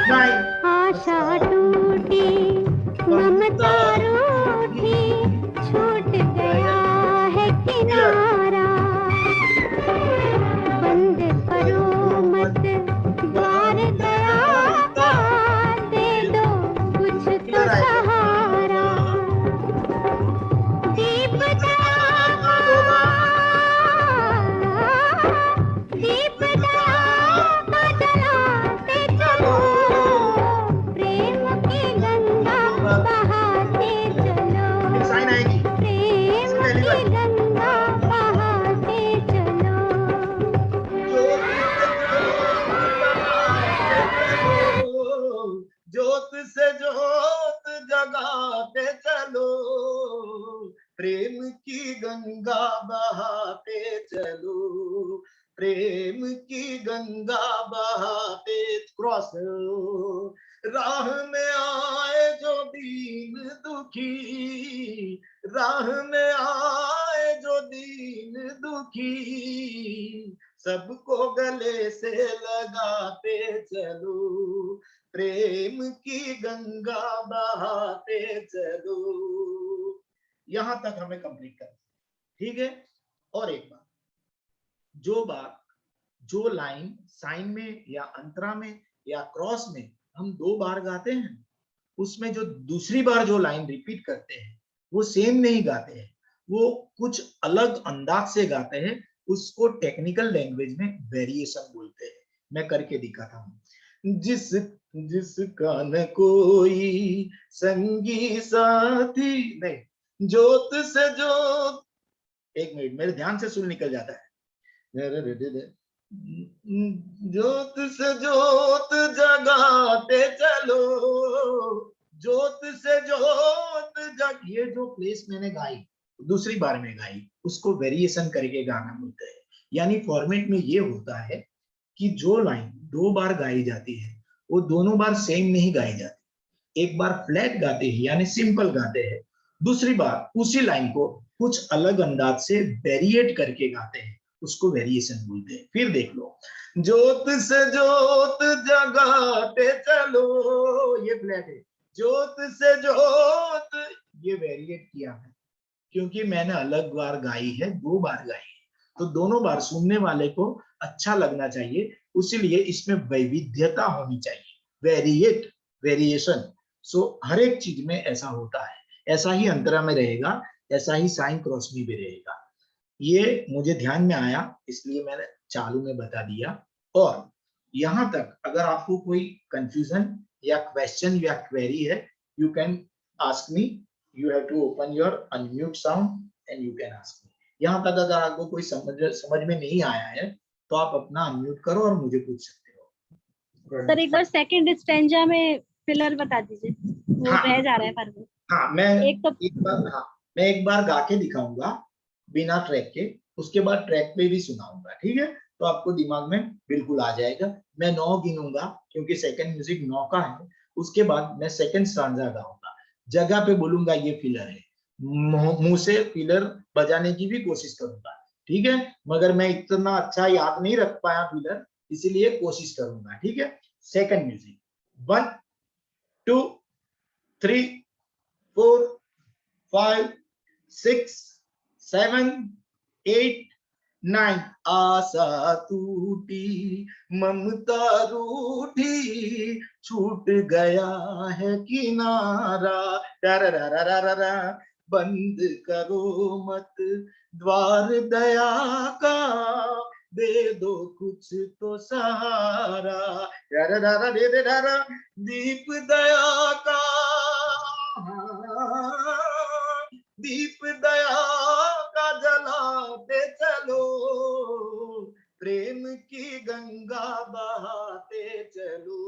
[SPEAKER 1] 9
[SPEAKER 4] आशा टूटी, ममता रूठी, छूट गया है किनारा, बंद करो मत द्वार दया का, दे दो कुछ तो सहारा। दीपदा, दीपदा जलाते चलो, प्रेम की गंगा बहाते चलो,
[SPEAKER 1] साइन आएगी,
[SPEAKER 4] प्रेम की गंगा बहाते चलो।
[SPEAKER 1] जोत से जोत जगाते चलो, प्रेम की गंगा बहाते चलो, प्रेम की गंगा बहाते। क्रॉस, राह में आए जो दीन दुखी, राह में आए जो दीन दुखी, सबको गले से लगाते चलो, प्रेम की गंगा बहाते चलो। यहां तक हमें कंप्लीट करना, ठीक है? और एक बात, जो लाइन साइन में या अंतरा में या क्रॉस में हम 2 बार गाते हैं, उसमें जो दूसरी बार जो लाइन रिपीट करते हैं वो सेम नहीं गाते हैं, वो कुछ अलग अंदाज से गाते हैं, उसको टेक्निकल लैंग्वेज में वेरिएशन बोलते हैं। मैं करके दिखाता हूँ। जिसका न कोई संगी साथी, नहीं, जोत से जोत, एक मिनट मेरे ध्यान से सुर निकल जाता है। जोत से जोत जगाते चलो, जोत से जोत जग, ये जो प्लेस मैंने गाई दूसरी बार में गाई, उसको वेरिएशन करके गाना बोलते हैं। यानी फॉर्मेट में ये होता है कि जो लाइन 2 बार गाई जाती है वो दोनों बार सेम नहीं गाई जाती। एक बार फ्लैट गाते हैं यानी सिंपल गाते हैं, दूसरी बार उसी लाइन को कुछ अलग अंदाज से वेरिएट करके गाते हैं, उसको वेरिएशन बोलते हैं। फिर देख लो, जोत से जोत जगाते चलो, ये फ्लैट है, जोत से जोत, ये वेरिएट किया है क्योंकि मैंने अलग बार गाई है, 2 बार गाई है, तो दोनों बार सुनने वाले को अच्छा लगना चाहिए, उसीलिए इसमें वैविध्यता होनी चाहिए, वेरिएट, वेरिएशन। सो हर एक चीज में ऐसा होता है, ऐसा ही अंतरा में रहेगा, ऐसा ही साइन क्रॉस में भी रहेगा। ये मुझे ध्यान में आया इसलिए मैंने चालू में बता दिया। और यहाँ तक अगर आपको कोई कंफ्यूजन या क्वेश्चन या क्वेरी है, you can ask me, you have to open your unmute sound and you can ask me. यहाँ तक अगर आपको कोई समझ में नहीं आया है तो आप अपना अनम्यूट करो और मुझे पूछ सकते हो।
[SPEAKER 7] सर एक बार सेकंड स्टैंजा में फिलर बता दीजिए, वो रह जा रहा है पर
[SPEAKER 1] हाँ, मैं एक बार गा के दिखाऊंगा बिना ट्रैक के, उसके बाद ट्रैक पे भी सुनाऊंगा, ठीक है? तो आपको दिमाग में बिल्कुल आ जाएगा। मैं 9 गिनूंगा क्योंकि सेकंड म्यूजिक 9 का है, उसके बाद मैं सेकंड स्टांजा गाऊंगा, जगह पे बोलूंगा ये फिलर है, मुंह से फिलर बजाने की भी कोशिश करूंगा, ठीक है? मगर मैं इतना अच्छा याद नहीं रख पाया फिलर, इसीलिए कोशिश करूंगा, ठीक है? Second music 1 2 3 4 5 6 7 8 9। आशा टूटी ममता रूठी, छूट गया है किनारा, बंद करो मत द्वार दया का, दे दो कुछ तो सहारा, दीप दया का, दीप दया का जलाते चलो, प्रेम की गंगा बहाते चलो,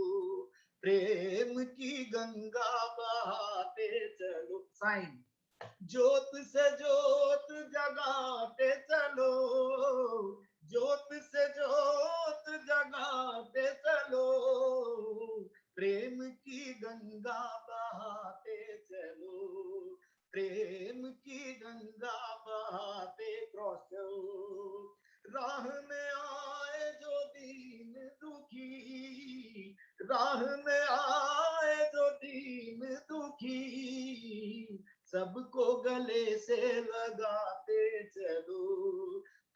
[SPEAKER 1] प्रेम की गंगा बहाते चलो। साइन, जोत से जोत जगाते चलो, जोत से जोत जगाते चलो, प्रेम की गंगा बहाते चलो, प्रेम की गंगा बहाते क्रॉस। राह में आए जो दीन दुखी, राह में आए जो दीन दुखी, सबको गले से लगाते चलो,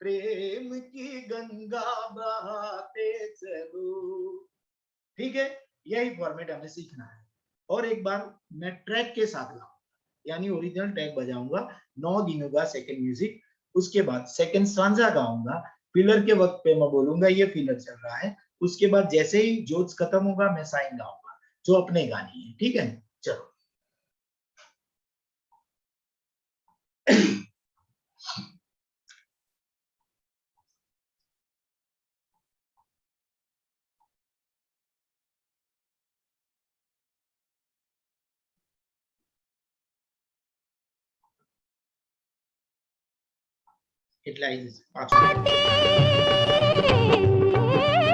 [SPEAKER 1] प्रेम की गंगा बहाते चलो। ठीक है, यही फॉर्मेट हमें सीखना है। और एक बार मैं ट्रैक के साथ गाऊंगा, यानी ओरिजिनल ट्रैक बजाऊंगा, 9 गिनूंगा सेकंड म्यूजिक, उसके बाद सेकंड स्टांजा गाऊंगा, फिलर के वक्त पे मैं बोलूंगा ये फिलर चल रहा है, उसके बाद जैसे ही जोश खत्म होगा मैं साइन गाऊंगा जो अपने गाने हैं, ठीक है? चलो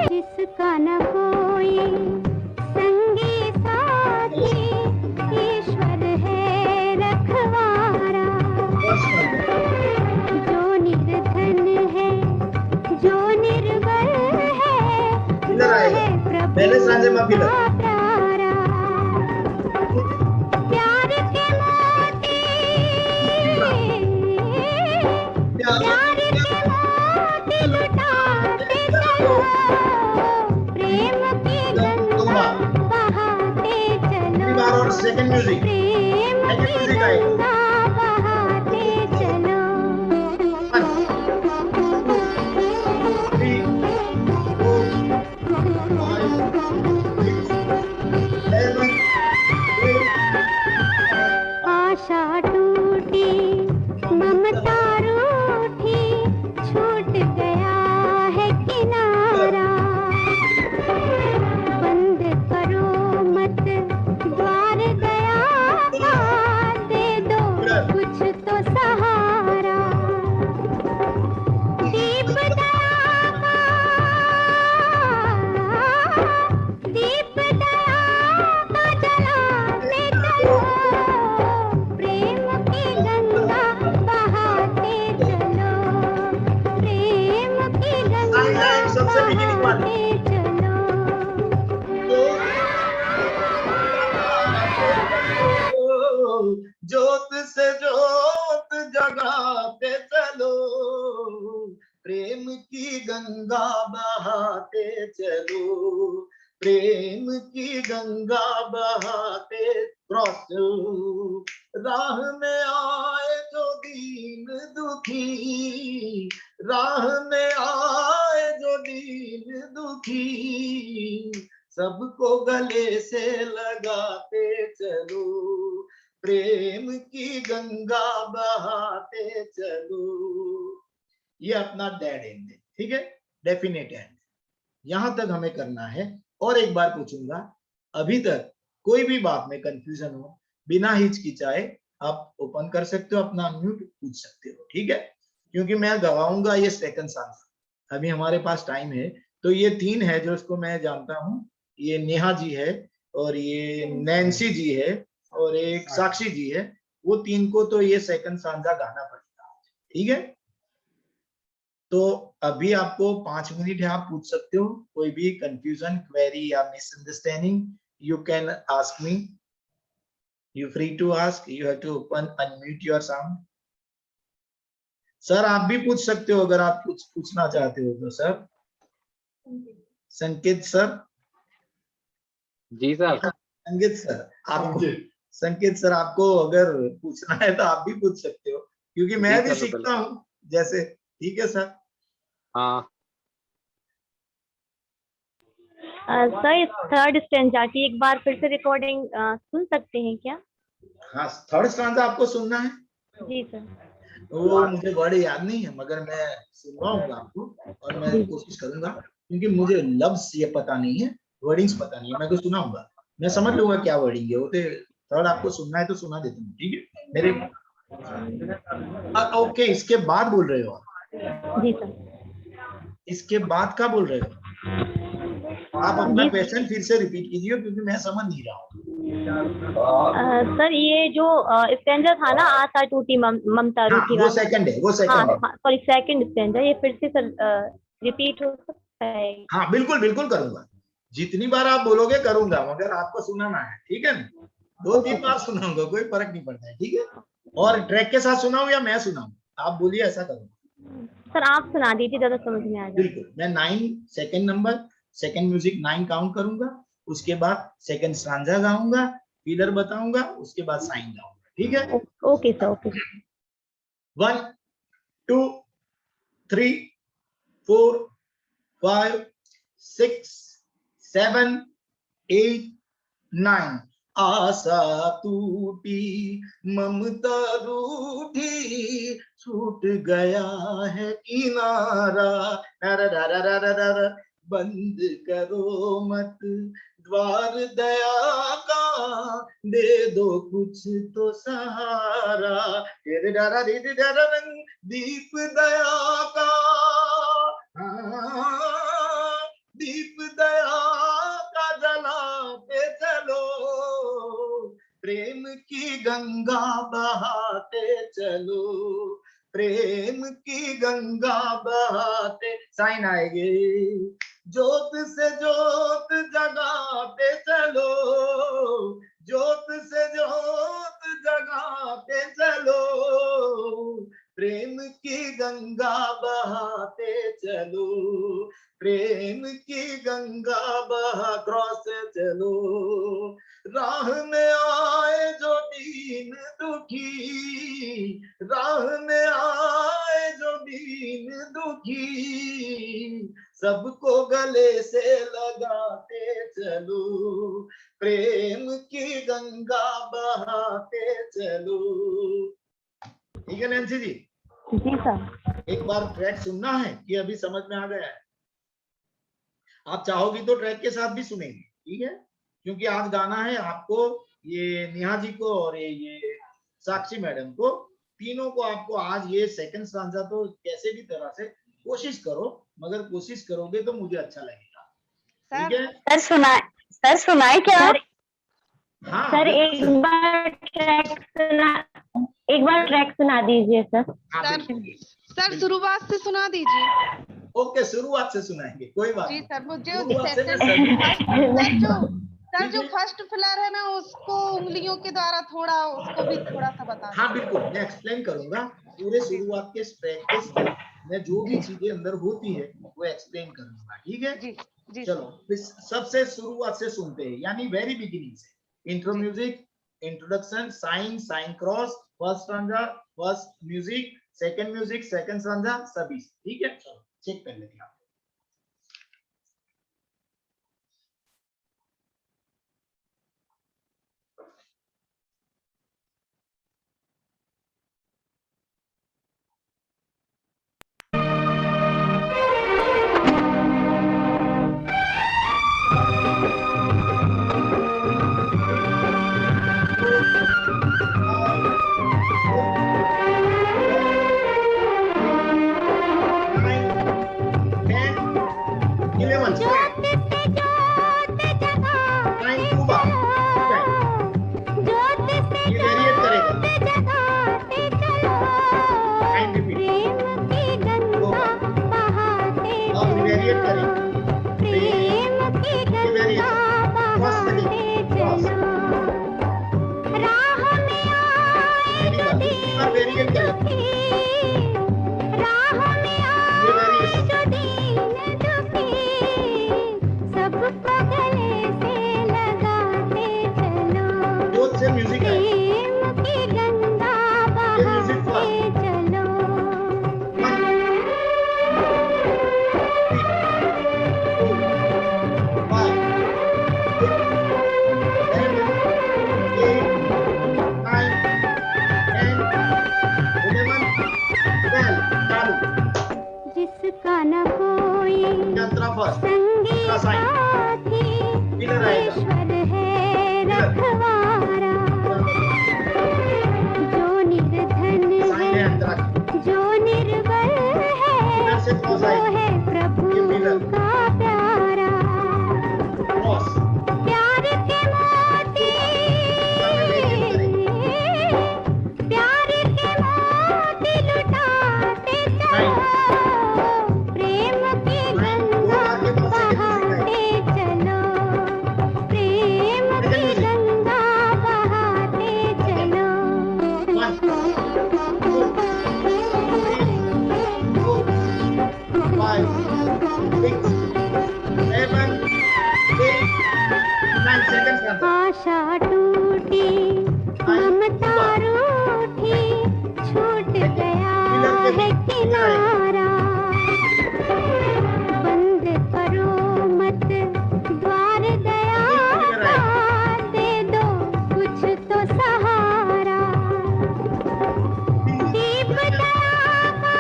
[SPEAKER 4] जिसका न कोई संगी साथी, ईश्वर है रखवारा, जो निर्धन है जो निर्बल है, वो है प्रभु का प्यारा, प्यार के मोती, प्यार के मोती लुटाते चलो, प्रेम की गंगा बहाते चलो,
[SPEAKER 1] सेकंड म्यूजिक,
[SPEAKER 4] प्रेम
[SPEAKER 1] सेकंड
[SPEAKER 4] की
[SPEAKER 1] म्यूजिक आएगा।
[SPEAKER 4] गंगा बहाते चलो
[SPEAKER 1] 1 2 3 4 5 6 7 8
[SPEAKER 4] आशा टूटी ममता रूठी छूट गया है किनारा बंद करो मत द्वार दया का दे दो कुछ तो सहारा दीप दया का जलाते चलो प्रेम की गंगा बहाते चलो प्रेम की गंगा
[SPEAKER 1] सबसे beginning वाला।
[SPEAKER 4] बहाते चलो
[SPEAKER 1] ज्योत से ज्योत जगाते चलो प्रेम की गंगा बहाते चलो प्रेम की गंगा बहाते क्रॉस राह में आए जो दीन दुखी राह में आए जो दीन दुखी सबको गले से लगाते चलो प्रेम की गंगा बहाते चलो। ये अपना डेड एंड है, ठीक है, डेफिनेट एंड, यहां तक हमें करना है। और एक बार पूछूंगा, अभी तक कोई भी बात में कंफ्यूजन हो बिना हिचकिचाए आप ओपन कर सकते हो, अपना अनम्यूट पूछ सकते हो, ठीक है, क्योंकि मैं गवाऊंगा ये सेकंड आंसर। अभी हमारे पास टाइम है, तो ये 3 है जो इसको मैं जानता हूँ, ये नेहा जी है और ये नैन्सी जी है और एक साक्षी जी है, वो 3 को तो ये सेकंड सांझा गाना पड़ेगा, ठीक है। तो अभी आपको 5 मिनट है, आप पूछ सकते हो कोई भी कंफ्यूजन, क्वेरी या misunderstanding, you can ask me, you free to ask, you have to open unmute your sound. Sir आप भी पूछ सकते हो अगर आप कुछ पूछना चाहते हो तो। सर संकेत सर।
[SPEAKER 8] जी सर।
[SPEAKER 1] संकेत सर आपको, संकेत सर आपको अगर पूछना है तो आप भी पूछ सकते हो, क्योंकि मैं भी सीखता हूँ जैसे, ठीक है सर।
[SPEAKER 8] हाँ
[SPEAKER 7] सर थर्ड स्टैंजा की एक बार फिर से रिकॉर्डिंग सुन सकते हैं क्या?
[SPEAKER 1] हाँ, थर्ड स्टैंजा आपको सुनना है?
[SPEAKER 7] जी सर।
[SPEAKER 1] वो मुझे वर्ड याद नहीं है, मगर मैं सुनवाऊंगा आपको और मैं कोशिश करूंगा, क्योंकि मुझे लफ्ज ये पता नहीं है, वर्डिंग्स पता नहीं है, मैं तो सुनाऊंगा, मैं समझ लूंगा क्या वर्डिंग है वो। तो थर्ड आपको सुनना है तो सुना देता हूँ, ठीक है मेरे। ओके, इसके बाद बोल रहे हो आप?
[SPEAKER 7] जी सर।
[SPEAKER 1] इसके बाद का बोल रहे हो आप? अपना क्वेश्चन फिर से रिपीट कीजिए, क्योंकि मैं समझ नहीं रहा हूँ।
[SPEAKER 7] सर ये जो स्टैंजा था ना, आशा टूटी ममता रूठी,
[SPEAKER 1] वो सेकंड है, वो सेकंड है।
[SPEAKER 7] सॉरी सेकंड स्टैंजा, ये फिर से सर रिपीट हो सकता है?
[SPEAKER 1] हाँ बिल्कुल बिल्कुल करूंगा, जितनी बार आप बोलोगे करूंगा, मगर आपको सुनाना है, ठीक है ना? 2-3 बार सुनाऊंगा, कोई फर्क नहीं पड़ता है, ठीक है। और ट्रैक के साथ सुनाऊं या मैं सुनाऊं, आप बोलिए, ऐसा करूंगा।
[SPEAKER 7] सर आप सुना दीजिए, ज्यादा समझ में आ जाए।
[SPEAKER 1] बिल्कुल, मैं 9 second number, second music 9 count करूंगा, उसके बाद सेकंड स्टांजा गाऊंगा, फिलर बताऊंगा, उसके बाद साइन गाऊंगा, ठीक है।
[SPEAKER 7] Okay sir, okay.
[SPEAKER 1] 1 2 3 4 5 6 7 8 9। आशा टूटी ममता रूठी छूट गया है किनारा, बंद करो मत द्वार दया का, दे दो कुछ तो सहारा, दीप दया का, दीप दया का जलाते चलो, प्रेम की गंगा बहाते चलो, प्रेम की गंगा बहाते, साइन आएंगे, ज्योत से ज्योत जगाते चलो, ज्योत से ज्योत जगाते चलो, प्रेम की गंगा बहाते चलो, प्रेम की गंगा बहा क्रॉस चलो, राह में आए जो दीन दुखी, राह में आए जो दीन दुखी, सबको गले से लगाते चलो, प्रेम की गंगा बहाते चलो। ठीक है नैन्सी जी?
[SPEAKER 7] जी सर।
[SPEAKER 1] एक बार ट्रैक सुनना है कि अभी समझ में आ गया है? आप चाहोगी तो ट्रैक के साथ भी सुनेंगे, ठीक है? क्योंकि आज गाना है आपको, ये नेहा जी को और ये साक्षी मैडम को, तीनों को आपको आज ये सेकंड स्टांजा तो कैसे भी तरह से कोशिश करो, मगर कोशिश करोगे तो मुझे अच्छा लगेगा। ठीक है
[SPEAKER 7] सर सुनाए क्या?
[SPEAKER 1] हाँ
[SPEAKER 7] सर
[SPEAKER 1] बिल्कुल।
[SPEAKER 7] एक बार ट्रैक सुना दीजिए सर।
[SPEAKER 1] हाँ,
[SPEAKER 5] सर
[SPEAKER 1] बिल्कुल।
[SPEAKER 5] सर शुरुआत से सुना दीजिए।
[SPEAKER 1] ओके, शुरुआत से सुनाएंगे, कोई बात
[SPEAKER 5] जी
[SPEAKER 1] नहीं।
[SPEAKER 5] सर, वो जो
[SPEAKER 1] शुरुआत से मैं
[SPEAKER 5] सेकंड सर
[SPEAKER 1] ठीक
[SPEAKER 5] जो
[SPEAKER 1] है?
[SPEAKER 5] फर्स्ट फ्लैर है ना, उसको उंगलियों के द्वारा थोड़ा, उसको भी थोड़ा सा बता
[SPEAKER 1] हाँ
[SPEAKER 5] दीजिए।
[SPEAKER 1] बिल्कुल, मैं एक्सप्लेन करूंगा पूरे शुरुआत के ट्रैक के साथ, मैं जो भी चीजें अंदर होती है वो एक्सप्लेन करूंगा। ठीक है?
[SPEAKER 5] जी जी
[SPEAKER 1] चलो सबसे शुरुआत से सुनते हैं, यानी वेरी बिगिनिंग से। Intro music, introduction, sign, sign cross, first stanza, first music, second stanza, सभी। ठीक है? चलो चेक कर लेते हैं आप।
[SPEAKER 4] जिसका न कोई संगी साथी, ईश्वर है रखवारा, जो निर्धन है, जो निर्बल है, वो है प्रभु का प्यारा। प्यार के मोती, प्यार के मोती लुटाते चलो, प्रेम की गंगा बहाते चलो, प्रेम की गंगा बहाते चलो। आशा टूटी, ममता रूठी, छूट गया है किनारा, बंद करो मत द्वार दया का, दे दो कुछ तो सहारा। दीप दया का,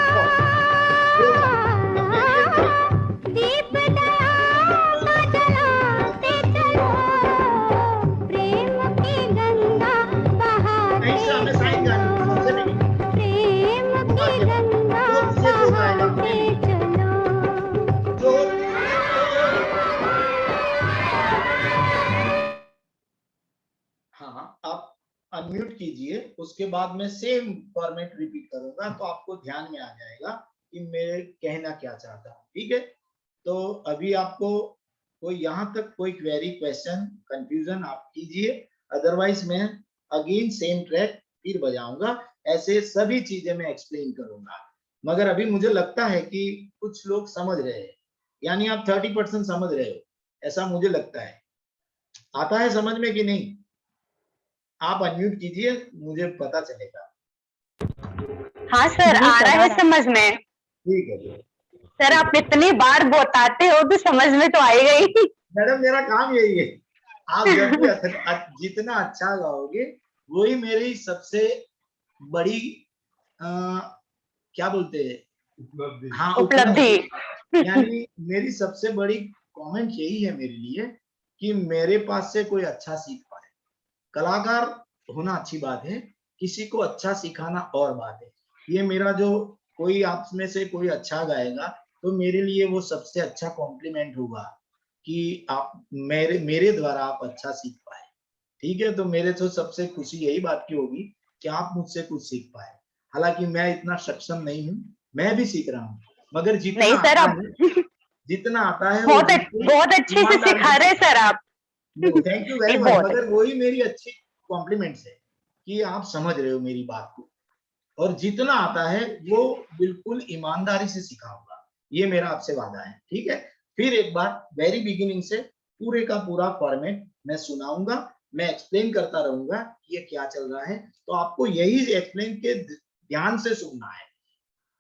[SPEAKER 4] दीप दया का जलाते चलो, प्रेम की गंगा बहाते चलो, प्रेम की गंगा बहाते चलो।
[SPEAKER 1] हाँ, आप अनम्यूट कीजिए, उसके बाद मैं सेम फॉर्मेट रिपीट करूंगा तो आपको ध्यान में आ जाएगा कि मैं कहना क्या चाहता हूँ। ठीक है? तो अभी आपको कोई यहाँ तक कोई क्वेरी, क्वेश्चन, कंफ्यूजन आप कीजिए, अदरवाइज मैं अगेन सेम ट्रैक फिर बजाऊंगा, ऐसे सभी चीजें मैं एक्सप्लेन करूंगा। मगर अभी मुझे लगता है कि कुछ लोग समझ रहे हैं, यानी आप 30% समझ रहे हो, ऐसा मुझे लगता है। आता है समझ में कि नहीं? आप अनम्यूट कीजिए, मुझे पता चलेगा।
[SPEAKER 10] हाँ सर,
[SPEAKER 7] जी
[SPEAKER 10] आ
[SPEAKER 7] सर,
[SPEAKER 10] रहा
[SPEAKER 7] आ
[SPEAKER 10] है
[SPEAKER 7] रहा है।
[SPEAKER 10] समझ में।
[SPEAKER 1] ठीक है जी।
[SPEAKER 10] सर आप इतनी बार बताते हो तो समझ में तो आएगा ही।
[SPEAKER 1] मैडम मेरा काम यही है, आप जब भी जितना अच्छा गाओगे वही मेरी सबसे बड़ी क्या बोलते हैं, हाँ
[SPEAKER 10] उपलब्धि।
[SPEAKER 1] यानी मेरी सबसे बड़ी कमेंट यही है मेरे लिए कि मेरे पास से कोई अच्छा सीख पाए। कलाकार होना अच्छी बात है, किसी को अच्छा सिखाना और बात है। ये मेरा जो कोई आप में से कोई अच्छा गाएगा तो मेरे लिए वो सबसे अच्छा कॉम्प्लीमेंट होगा कि आप मेरे द्वारा आप अच्छा सीख पाए। ठीक है, तो मेरे तो सबसे खुशी यही बात की होगी कि आप मुझसे कुछ सीख पाए। हालांकि मैं इतना सक्षम नहीं हूँ, मैं भी सीख रहा हूँ, मगर
[SPEAKER 10] नहीं सर, आप
[SPEAKER 1] जितना आता है वो
[SPEAKER 10] बहुत अच्छे से सिखा रहे सर आप।
[SPEAKER 1] थैंक यू वेरी
[SPEAKER 10] नहीं,
[SPEAKER 1] मच।
[SPEAKER 10] बहुत
[SPEAKER 1] मगर वही मेरी अच्छी कॉम्प्लीमेंट्स है कि आप समझ रहे हो मेरी बात को, और जितना आता है वो बिल्कुल ईमानदारी से सिखाऊंगा, ये मेरा आपसे वादा है। ठीक है, फिर एक बार वेरी बिगिनिंग से पूरे का पूरा फॉर्मेट मैं सुनाऊंगा, मैं एक्सप्लेन करता रहूंगा कि ये क्या चल रहा है, तो आपको यही एक्सप्लेन के ध्यान से सुनना है।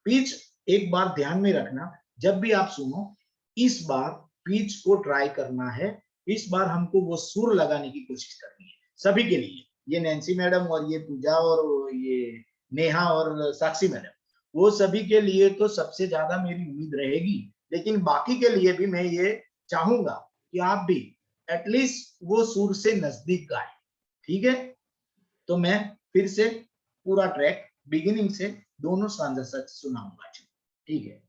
[SPEAKER 1] पिच एक बार ध्यान में रखना, जब भी आप सुनो इस बार पिच को ट्राई करना है, इस बार हमको वो सुर लगाने की कोशिश करनी है सभी के लिए। ये नैन्सी मैडम और ये पूजा और ये नेहा और साक्षी मैडम, वो सभी के लिए तो सबसे ज्यादा मेरी उम्मीद रहेगी, लेकिन बाकी के लिए भी मैं ये चाहूंगा कि आप भी एटलीस्ट वो सुर से नजदीक गाएं। ठीक है, तो मैं फिर से पूरा ट्रैक बिगिनिंग से दोनों सांझा सच सुनाऊंगा। ठीक है,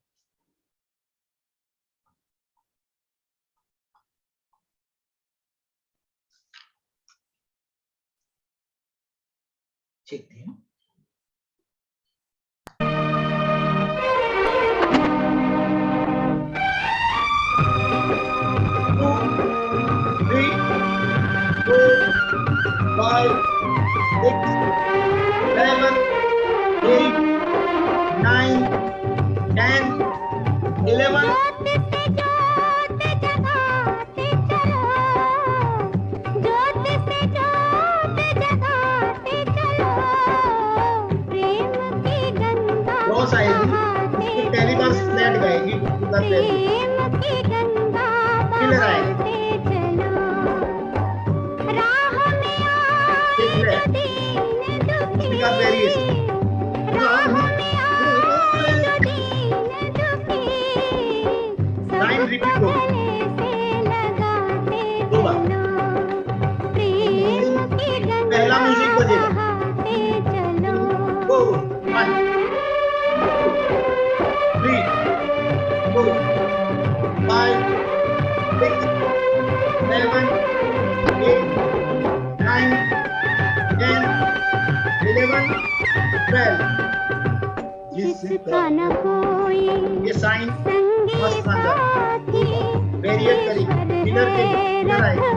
[SPEAKER 1] ठीक है। Five, six, 7, 8, 9, 10, 11. क्रॉस आएगी, उसको पहली बार फ्लैट गाएगी, दूसरी बार किलर आएगा, दूसरी बार वेरिएशन, लाइन रिपीट होगी दो बार, पहला म्यूजिक बजेगा, 4, 1, 3, 4, 5, 6, 7, 8, 9, 10, 11, 12. जिसका न कोई ये साइन मस्त सांझा वेरिएट करेगी, किलर के किलर आएगी,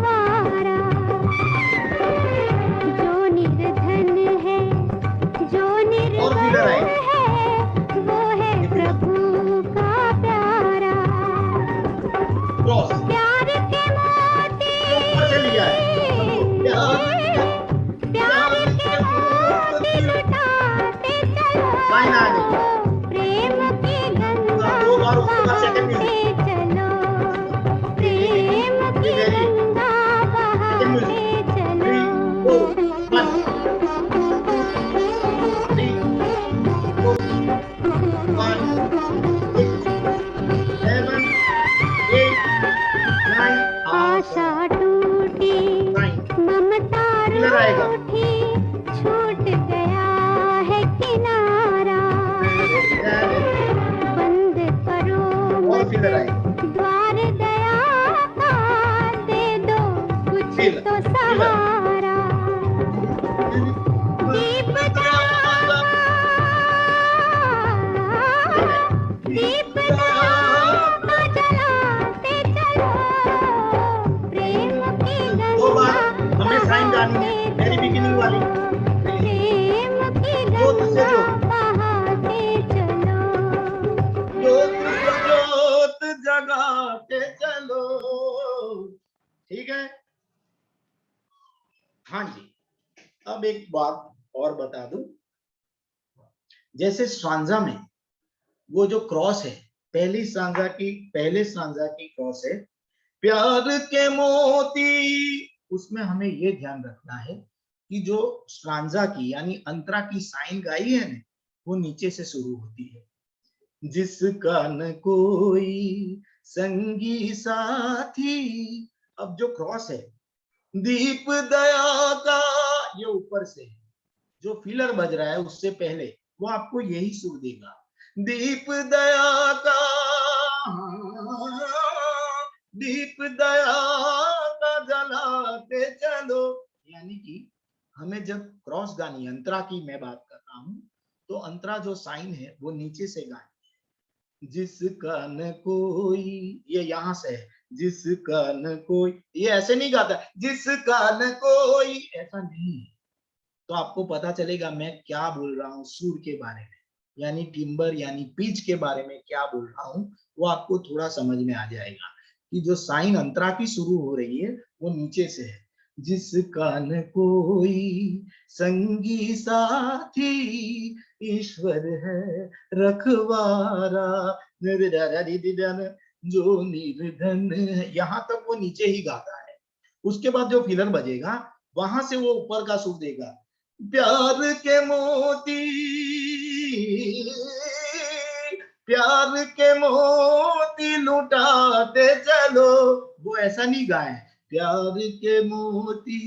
[SPEAKER 4] जो निर्धन है, जो
[SPEAKER 1] और किलर आएगी,
[SPEAKER 4] वो है प्रभु का प्यारा,
[SPEAKER 1] क्रॉस
[SPEAKER 4] प्यार के मोती,
[SPEAKER 1] ऊपर से लिया है,
[SPEAKER 4] प्यार के मोती लुटाते चलो,
[SPEAKER 1] साइन आ गई,
[SPEAKER 4] प्रेम की गंगा
[SPEAKER 1] दो बार उसके बाद सेकंड
[SPEAKER 4] बहाते चलो, प्रेम की गंगा बहाते चलो,
[SPEAKER 1] 3, 4, 5, 6, 7, 8, 9,
[SPEAKER 4] आशा टूटी, ममता
[SPEAKER 1] किलर आएगा,
[SPEAKER 4] रूठी, छूट गया है किनारा, बंद करो
[SPEAKER 1] और किलर आएगा,
[SPEAKER 4] द्वार दया का, दे दो कुछ तो सहारा, दीप जला, दीप जलाते चलो, प्रेम की
[SPEAKER 1] दो बार
[SPEAKER 4] गंगा
[SPEAKER 1] हमें साइन गानी है, वेरी बिगिनिंग वाली,
[SPEAKER 4] प्रेम की
[SPEAKER 1] जोत से
[SPEAKER 4] गंगा
[SPEAKER 1] जोत,
[SPEAKER 4] बहाते चलो,
[SPEAKER 1] जोत से जोत जगाते चलो। ठीक है, हाँ जी, अब एक बात और बता दूं, जैसे स्ट्रांजा में वो जो क्रॉस है, पहले स्ट्रांजा की क्रॉस है, प्यार के मोती, उसमें हमें ये ध्यान रखना है कि जो स्ट्रांजा की यानी अंतरा की साइन गाई है ना, वो नीचे से शुरू होती है। जिसका न कोई संगी साथी, अब जो क्रॉस है दीप दया का, ये ऊपर से है। जो फिलर बज रहा है उससे पहले वो आपको यही सुर देगा, दीप दया का, दीप दया का जलाते चलो। यानी कि हमें जब क्रॉस गानी, अंतरा की मैं बात कर रहा हूं, तो अंतरा जो साइन है वो नीचे से गानी है। जिसका न कोई, ये यहां से है, जिसका न कोई, ये ऐसे नहीं गाता जिसका न कोई, ऐसा नहीं है। तो आपको पता चलेगा मैं क्या बोल रहा हूँ सुर के बारे में, यानी टिम्बर यानी पिच के बारे में क्या बोल रहा हूँ, वो आपको थोड़ा समझ में आ जाएगा कि जो साइन अंतरा की शुरू हो रही है वो नीचे से है। जिसका न कोई संगी साथी, ईश्वर है रखवारा, जो निर्धन है, यहाँ तक वो नीचे ही गाता है। उसके बाद जो फिलर बजेगा वहां से वो ऊपर का सुर देगा, प्यार के मोती, प्यार के मोती लुटाते चलो, वो ऐसा नहीं गाया, प्यार के मोती,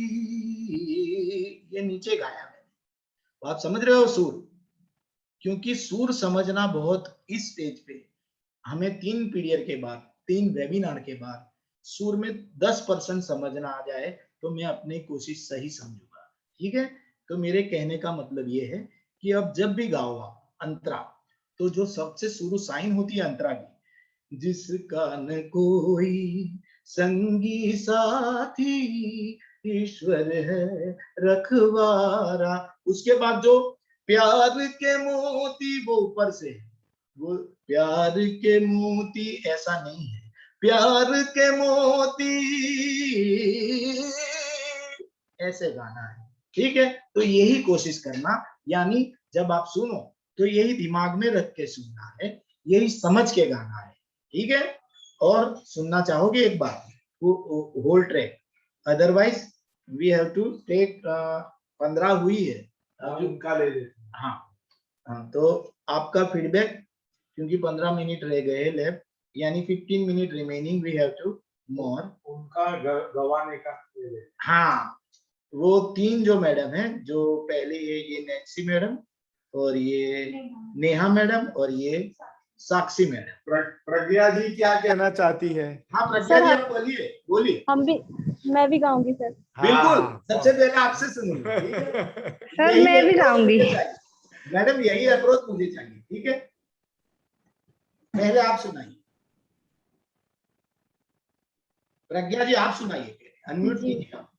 [SPEAKER 1] ये नीचे गाया मैंने। आप समझ रहे हो सुर? क्योंकि सुर समझना बहुत, इस स्टेज पे हमें 3 पीरियड के बाद, 3 वेबिनार के बाद सुर में 10% समझना आ जाए तो मैं अपनी कोशिश सही समझूंगा। ठीक है, तो मेरे कहने का मतलब ये है कि अब जब भी गाओ आप अंतरा, तो जो सबसे शुरू साइन होती है अंतरा की, जिसका न कोई संगी साथी, ईश्वर है रखवारा, उसके बाद जो प्यार के मोती, वो ऊपर से है, वो प्यार के मोती ऐसा नहीं है, प्यार के मोती, ऐसे गाना है। ठीक है, तो यही कोशिश करना, यानी जब आप सुनो तो यही दिमाग में रख के सुनना है, यही समझ के गाना है। ठीक है, और सुनना चाहोगे एक बार whole track, otherwise we have to take 15 हुई है,
[SPEAKER 6] उनका ले लेते।
[SPEAKER 1] हाँ, तो आपका फीडबैक, क्योंकि 15 मिनट रह गए लेफ्ट, यानी 15 minute remaining, we have two more,
[SPEAKER 6] उनका गवाने का।
[SPEAKER 1] हाँ, वो 3 जो मैडम है, जो पहले ये नैन्सी मैडम, और ये नेहा मैडम, और ये साक्षी मैडम।
[SPEAKER 6] प्रज्ञा जी क्या कहना चाहती है?
[SPEAKER 1] हाँ प्रज्ञा जी, आप बोलिए बोलिए।
[SPEAKER 7] मैं भी गाऊंगी सर।
[SPEAKER 1] बिल्कुल, सबसे पहले आपसे सुनूंगा। ठीक है,
[SPEAKER 2] सर मैं भी गाऊंगी।
[SPEAKER 1] मैडम यही अप्रोच मुझे चाहिए। ठीक है, पहले आप सुनाइए, प्रज्ञा जी आप सुनाइए, अनम्यूट कीजिए आप।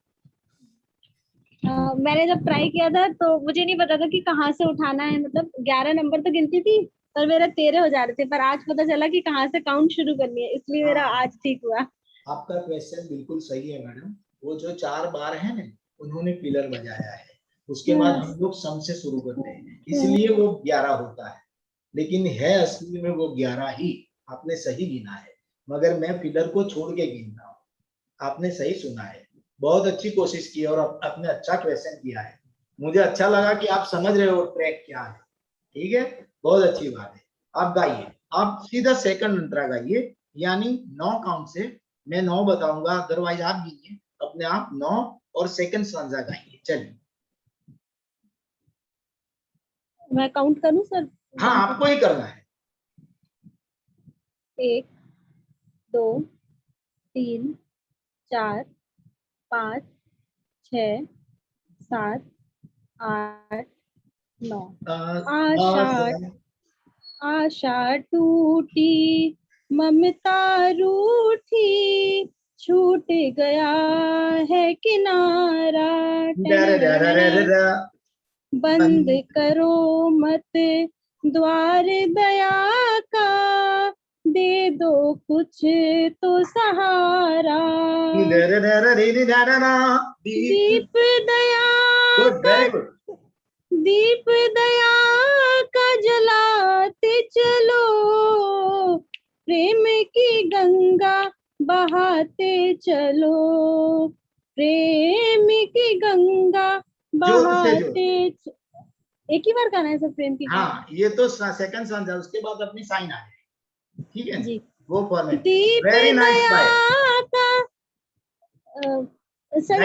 [SPEAKER 7] मैंने जब ट्राई किया था तो मुझे नहीं पता था कि कहाँ से उठाना है, मतलब 11 नंबर तो गिनती थी पर मेरा 13 हो जा रहे थे, पर आज पता चला कि कहाँ से काउंट शुरू करनी है, इसलिए मेरा आज ठीक हुआ।
[SPEAKER 1] आपका क्वेश्चन बिल्कुल सही है मैडम, वो जो 4 बार है ना, उन्होंने पिलर बजाया है, उसके बाद हम लोग सम से शुरू करते हैं, इसलिए वो 11 होता है, लेकिन है असली में वो 11 ही, आपने सही गिना है, मगर मैं पिलर को छोड़ के गिन रहा हूँ। आपने सही सुना है, बहुत अच्छी कोशिश की और आपने अच्छा क्वेश्चन किया है, मुझे अच्छा लगा कि आप समझ रहे हो ट्रैक क्या है। ठीक है, बहुत अच्छी बात है। आप गाइए, आप सीधा सेकंड अंतरा गाइए, यानी 9 काउंट से, मैं 9 बताऊंगा, अदरवाइज आप गिनिए अपने आप 9 और सेकंड सांझा गाइए। चलिए,
[SPEAKER 7] मैं काउंट करूं सर?
[SPEAKER 1] हाँ आपको ही करना है।
[SPEAKER 7] 1 2 3 4 5 6 7 8 9। आशा टूटी, ममता रूठी, छूट गया है किनारा, बंद करो मत द्वार दया का, दे दो कुछ तो सहारा, दीप दया
[SPEAKER 1] गुड, वेरी गुड।
[SPEAKER 11] दीप दया का जलाते चलो, प्रेम की गंगा बहाते चलो, प्रेम की गंगा बहाते एक ही बार गाना है सर प्रेम की
[SPEAKER 1] हाँ, ये तो सेकंड सांझा, उसके बाद अपनी साइन आ गई, ठीक है
[SPEAKER 11] जी।
[SPEAKER 1] वो फॉर्मेट।
[SPEAKER 11] दीप
[SPEAKER 1] वेरी नाइस
[SPEAKER 11] दया का सर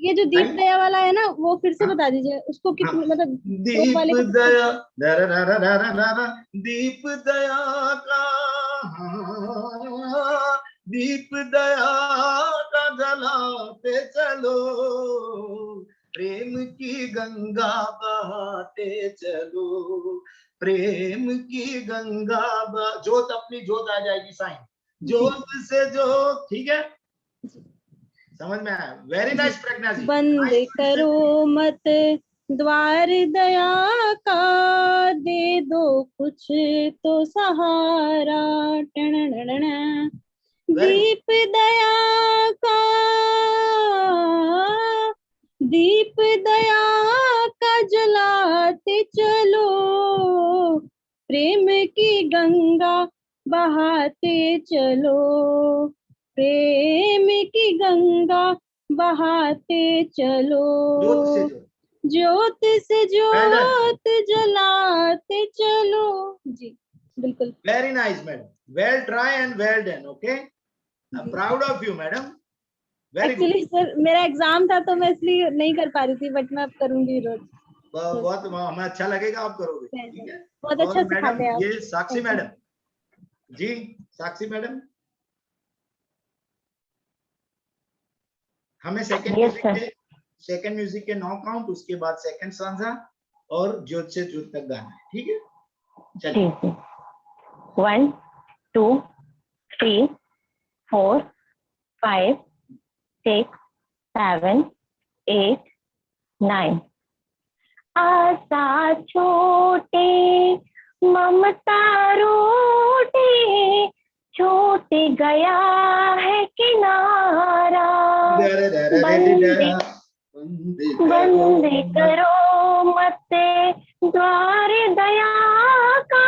[SPEAKER 11] ये जो दीप दया वाला है ना वो फिर से बता दीजिए उसको कितने मतलब
[SPEAKER 1] दीप दया दरा दरा दरा दरा, दीप दया का, दीप दया का जलाते चलो, प्रेम की गंगा बहाते चलो, प्रेम की गंगा जोत अपनी जोत आ जाएगी साइन, जोत से जोत, ठीक है समझ में आया। वेरी नाइस प्रज्ञा जी।
[SPEAKER 11] बंद करो मत द्वार दया का, दे दो कुछ तो सहारा, दीप दया का, दीप दया का जलाते चलो, प्रेम की गंगा बहाते चलो, प्रेम की गंगा बहाते चलो, ज्योत से ज्योत जलाते चलो। जी बिल्कुल।
[SPEAKER 1] Very nice madam, well try and well done, okay, I am proud of you madam.
[SPEAKER 11] Actually sir मेरा एग्जाम था तो मैं इसलिए नहीं कर पा रही थी, बट मैं अब करूंगी रोज।
[SPEAKER 1] बहुत हमें अच्छा लगेगा आप करोगे, ठीक है
[SPEAKER 11] बहुत अच्छा सिखाते हैं आप।
[SPEAKER 1] ये साक्षी मैडम जी, साक्षी मैडम हमें सेकंड म्यूजिक के 9 काउंट, उसके बाद सेकंड सांझा और ज्योत से ज्योत तक गाना है, ठीक है चलिए।
[SPEAKER 10] 1 2 3 4 5 6 7 8 9। आशा छोटे ममता रोटे, छूट गया है किनारा, बंद करो मत द्वार दया का,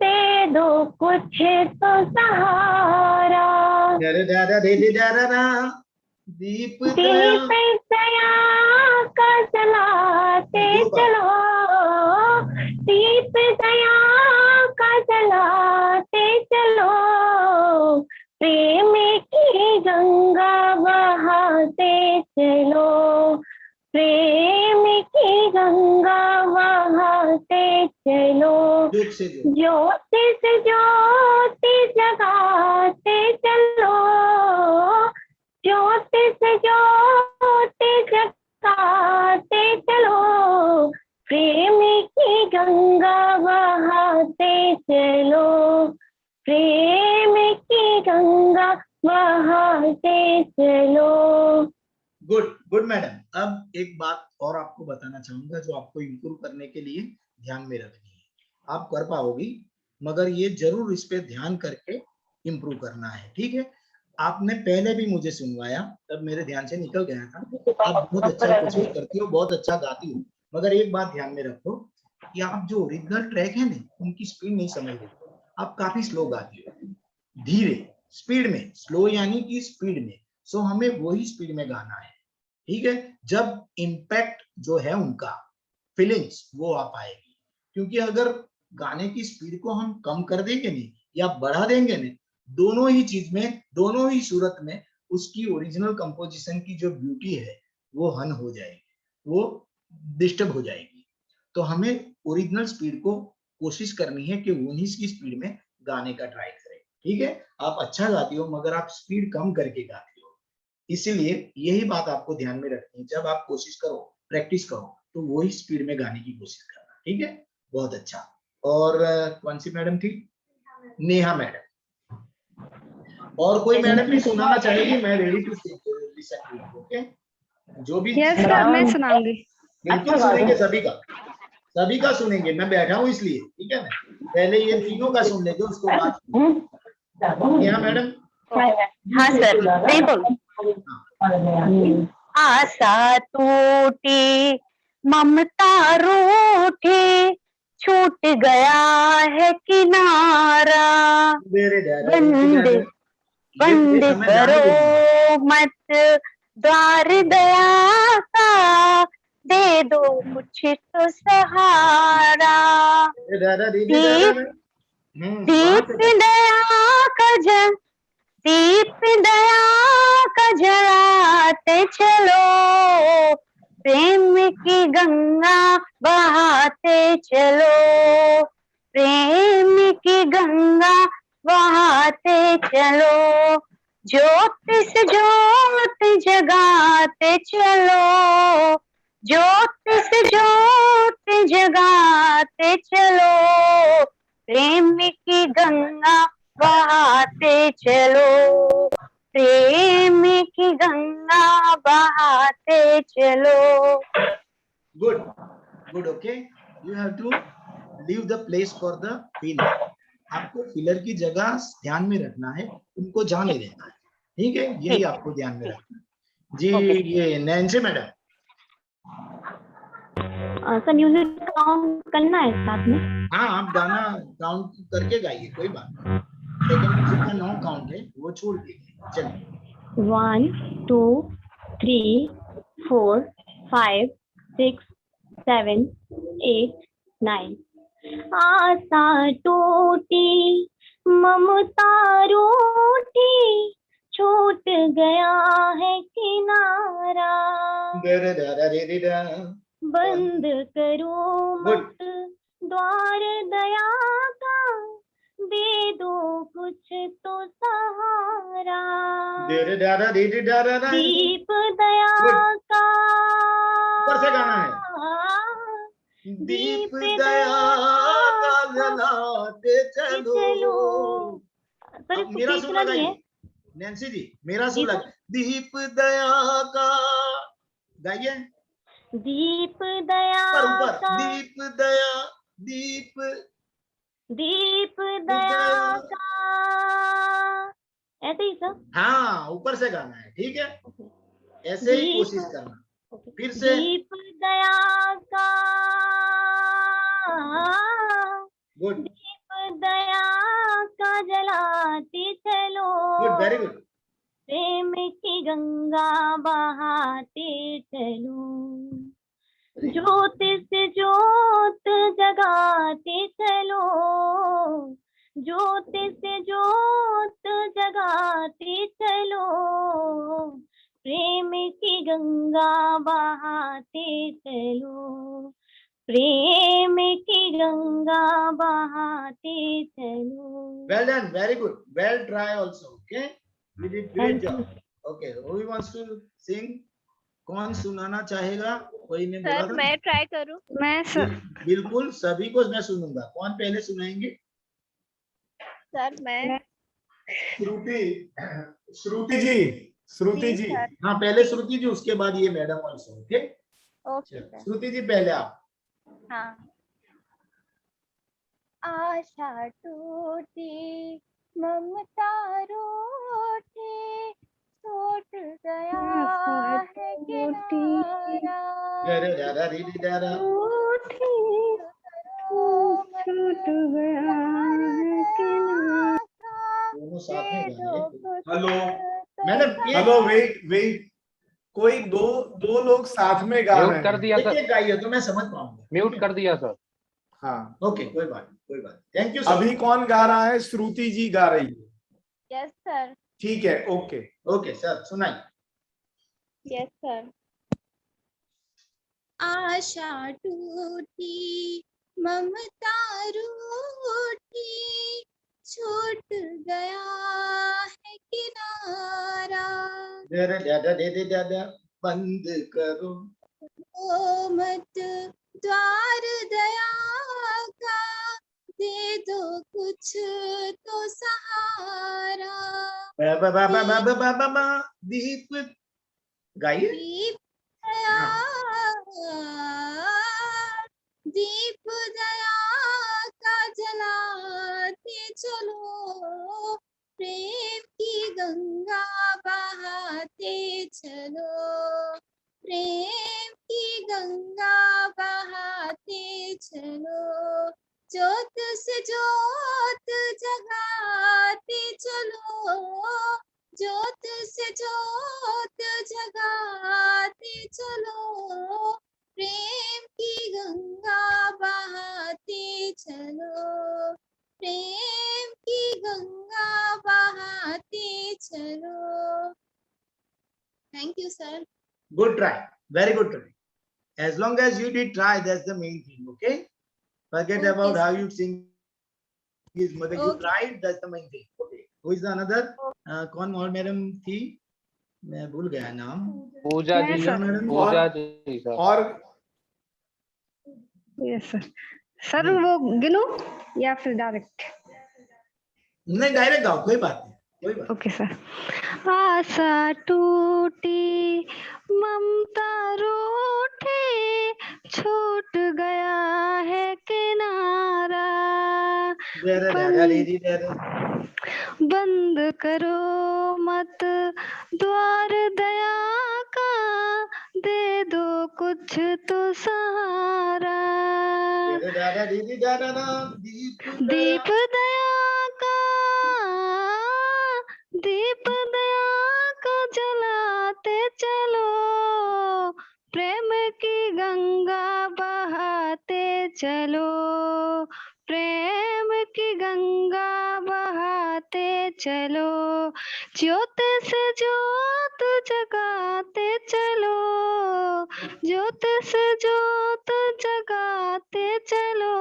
[SPEAKER 10] दे दो कुछ तो सहारा, दीप दया का जलाते चलो, दीप दया का जलाते चलो, प्रेम की गंगा बहाते चलो, प्रेम की गंगा बहाते चलो, ज्योति से ज्योति जगाते चलो, ज्योति से ज्योति जगाते चलो, प्रेम की गंगा बहाते चलो, प्रेम की गंगा बहाते चलो।
[SPEAKER 1] Good madam. अब एक बात और आपको बताना चाहूंगा जो आपको इम्प्रूव करने के लिए ध्यान में रखनी है, आप कर पाओगी मगर ये जरूर इस पे ध्यान करके इम्प्रूव करना है, ठीक है। आपने पहले भी मुझे सुनवाया तब मेरे ध्यान से निकल गया था, आप बहुत अच्छा कोशिश करती हो, बहुत अच्छा गाती हो, मगर एक बात ध्यान में रखो कि आप जो ओरिजिनल ट्रैक है ना उनकी स्पीड नहीं समझ रहे, आप काफी स्लो गाती हो, धीरे स्पीड में, स्लो यानी कि स्पीड में, सो हमें वही स्पीड में गाना है, ठीक है। जब इम्पैक्ट जो है उनका फीलिंग्स वो आ पाएगी, क्योंकि अगर गाने की स्पीड को हम कम कर देंगे नहीं या बढ़ा देंगे नहीं, दोनों ही चीज में, दोनों ही सूरत में उसकी ओरिजिनल कंपोजिशन की जो ब्यूटी है वो हन हो जाएगी, वो डिस्टर्ब हो जाएगी। तो हमें ओरिजिनल स्पीड को कोशिश करनी है कि उन्हीं की स्पीड में गाने का ट्राई करें, ठीक है। आप अच्छा गाती हो मगर आप स्पीड कम करके गाती हो, इसीलिए यही बात आपको ध्यान में रखनी है। जब आप कोशिश करो, प्रैक्टिस करो, तो वही स्पीड में गाने की कोशिश करना, ठीक है। बहुत अच्छा। और कौन सी मैडम थी? नेहा मैडम। और कोई मैडम भी सुनाना चाहेगी? मैं रेडी टू लिसन, ओके। जो भी
[SPEAKER 2] यस सर मैं सुनाऊंगी।
[SPEAKER 1] बिल्कुल सुनेंगे, सभी का सुनेंगे, मैं बैठा हूँ इसलिए, ठीक है ना। पहले ये तीनों का सुन लेंगे, उसको बाद नेहा मैडम।
[SPEAKER 10] हाँ सर बिल्कुल। आशा टूटी ममता रूठी छूट गया है किनारा बंद बंद करो मत द्वार दया का दे दो कुछ तो सहारा दीप दया का दीप दया का जलाते चलो प्रेम की गंगा बहाते चलो प्रेम की गंगा बहाते चलो ज्योत से ज्योत जगाते चलो ज्योत से ज्योत जगाते चलो प्रेम की गंगा बहाते चलो प्रेम की गंगा बहाते चलो
[SPEAKER 1] Good, good. Okay, you have to leave the place for the filler. आपको फिलर की जगह ध्यान में रखना है, उनको जाने देना है, ठीक है? यही आपको ध्यान में रखना है जी। ये Nancy madam,
[SPEAKER 7] sir music count करना है साथ में?
[SPEAKER 1] हाँ आप गाना काउंट करके गाइए, कोई बात नहीं, लेकिन जितना 9 काउंट है वो छोड़ दीजिए। चलिए
[SPEAKER 7] 1 2 3 4 5 6 7 8 9 आशा टूटी ममता रूठी छूट गया है किनारा बंद करो मत द्वार दया का दे दो कुछ तो सहारा दीप दया का
[SPEAKER 1] ऊपर से गाना है, दीप दया का जलाते चलो।
[SPEAKER 7] सर
[SPEAKER 1] अब मेरा सुन लगाइए नैन्सी जी, मेरा सुन लगाइए, दीप दया का गाइए,
[SPEAKER 7] दीप दया
[SPEAKER 1] ऊपर
[SPEAKER 7] का
[SPEAKER 1] दीप दया दीप
[SPEAKER 7] दीप दया का ऐसे ही सर,
[SPEAKER 1] हाँ ऊपर से गाना है, ठीक है? ऐसे ही कोशिश करना। फिर से
[SPEAKER 7] दीप दया का
[SPEAKER 1] गुड
[SPEAKER 7] दीप दया का जलाते चलो
[SPEAKER 1] गुड, वेरी गुड।
[SPEAKER 7] प्रेम की गंगा बहाते चलो ज्योत से ज्योत जगाते चलो ज्योत से ज्योत जगाते चलो प्रेम की गंगा बहाते चलो प्रेम की गंगा बहाते चलो।
[SPEAKER 1] Well done, very good, well try also, okay, you did great job. Okay, who wants to sing? कौन सुनाना चाहेगा? कोई ने बोला
[SPEAKER 2] सर
[SPEAKER 1] था?
[SPEAKER 2] मैं ट्राई करूं? मैं सर
[SPEAKER 1] बिल्कुल, सभी को मैं सुनूंगा। कौन पहले सुनाएंगे?
[SPEAKER 2] मैं
[SPEAKER 6] श्रुति जी, श्रुति जी।
[SPEAKER 1] हाँ पहले श्रुति जी, उसके बाद ये madam also, okay?
[SPEAKER 2] Okay sir.
[SPEAKER 1] Shruti ji पहले आप।
[SPEAKER 2] हाँ। आशा टूटी ममता रूठी छूट गया है किनारा
[SPEAKER 11] छूट गया है किनारा।
[SPEAKER 1] दोनों साथ में गाएंगे।
[SPEAKER 6] हेलो
[SPEAKER 1] मैडम
[SPEAKER 6] हेलो, वेट, कोई दो लोग साथ में गा रहे
[SPEAKER 8] म्यूट कर
[SPEAKER 6] हैं।
[SPEAKER 8] दिया सर,
[SPEAKER 1] गाइए तो मैं समझ पाऊंगा।
[SPEAKER 8] म्यूट कर दिया सर।
[SPEAKER 1] हाँ ओके, कोई बात, थैंक यू।
[SPEAKER 6] अभी कौन गा रहा है? श्रुति जी गा रही है।
[SPEAKER 2] Yes sir.
[SPEAKER 6] ठीक है, ओके
[SPEAKER 1] ओके सर, सुनाइए।
[SPEAKER 2] Yes sir.
[SPEAKER 3] आशा टूटी ममता रूठी छूट गया है किनारा
[SPEAKER 1] बंद करो
[SPEAKER 3] ओ मत द्वार दया का दे दो कुछ तो सहारा
[SPEAKER 1] दीप गाइए।
[SPEAKER 3] दीप दया दीप दया का जलाते चलो प्रेम की गंगा बहाते चलो प्रेम की गंगा बहाते चलो, ज्योत से ज्योत जगाते चलो, ज्योत से ज्योत जगाते चलो, प्रेम की गंगा बहाते चलो, प्रेम की गंगा बहाते चलो। Thank you sir.
[SPEAKER 1] Good try. Very good try. As long as you did try, that's the main thing. Okay. Forget
[SPEAKER 3] Okay,
[SPEAKER 1] about how
[SPEAKER 3] sir.
[SPEAKER 1] you sing. Is mother you
[SPEAKER 3] Okay.
[SPEAKER 1] tried? That's the main thing. Okay. Who is the another? कौन और मैडम थी? मैं भूल गया नाम.
[SPEAKER 8] पूजा
[SPEAKER 11] मैं
[SPEAKER 8] जी,
[SPEAKER 11] सर।
[SPEAKER 1] मैडम.
[SPEAKER 8] पूजा जी सर।
[SPEAKER 6] और
[SPEAKER 11] यस सर। सर वो गिनू या फिर डायरेक्ट?
[SPEAKER 1] नहीं, डायरेक्ट गाओ, कोई बात नहीं, कोई बात.
[SPEAKER 11] Okay sir. आशा टूटी ममता रूठी, छूट गया है किनारा, बंद करो मत द्वार दया का, दे दो कुछ तो सहारा, दीप दया का, दीप दया को जलाते चलो, प्रेम की गंगा बहाते चलो, प्रेम की गंगा बहाते चलो, ज्योत से ज्योत जगाते चलो, ज्योत से ज्योत जगाते चलो,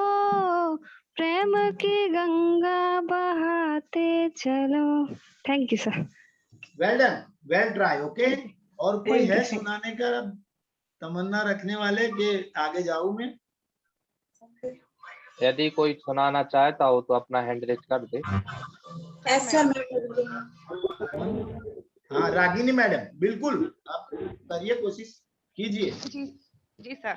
[SPEAKER 11] प्रेम की गंगा बहाते चलो। Thank you sir.
[SPEAKER 1] Well done, well try. Okay. और कोई
[SPEAKER 11] Thank you,
[SPEAKER 1] है
[SPEAKER 11] sir.
[SPEAKER 1] सुनाने का तमन्ना रखने वाले कि आगे जाऊं मैं?
[SPEAKER 8] यदि कोई सुनाना चाहता हो तो अपना हैंड रेज कर दे।
[SPEAKER 3] ऐसा
[SPEAKER 1] हाँ, रागिनी मैडम, बिल्कुल आप करिए, कोशिश कीजिए.
[SPEAKER 5] जी जी सर।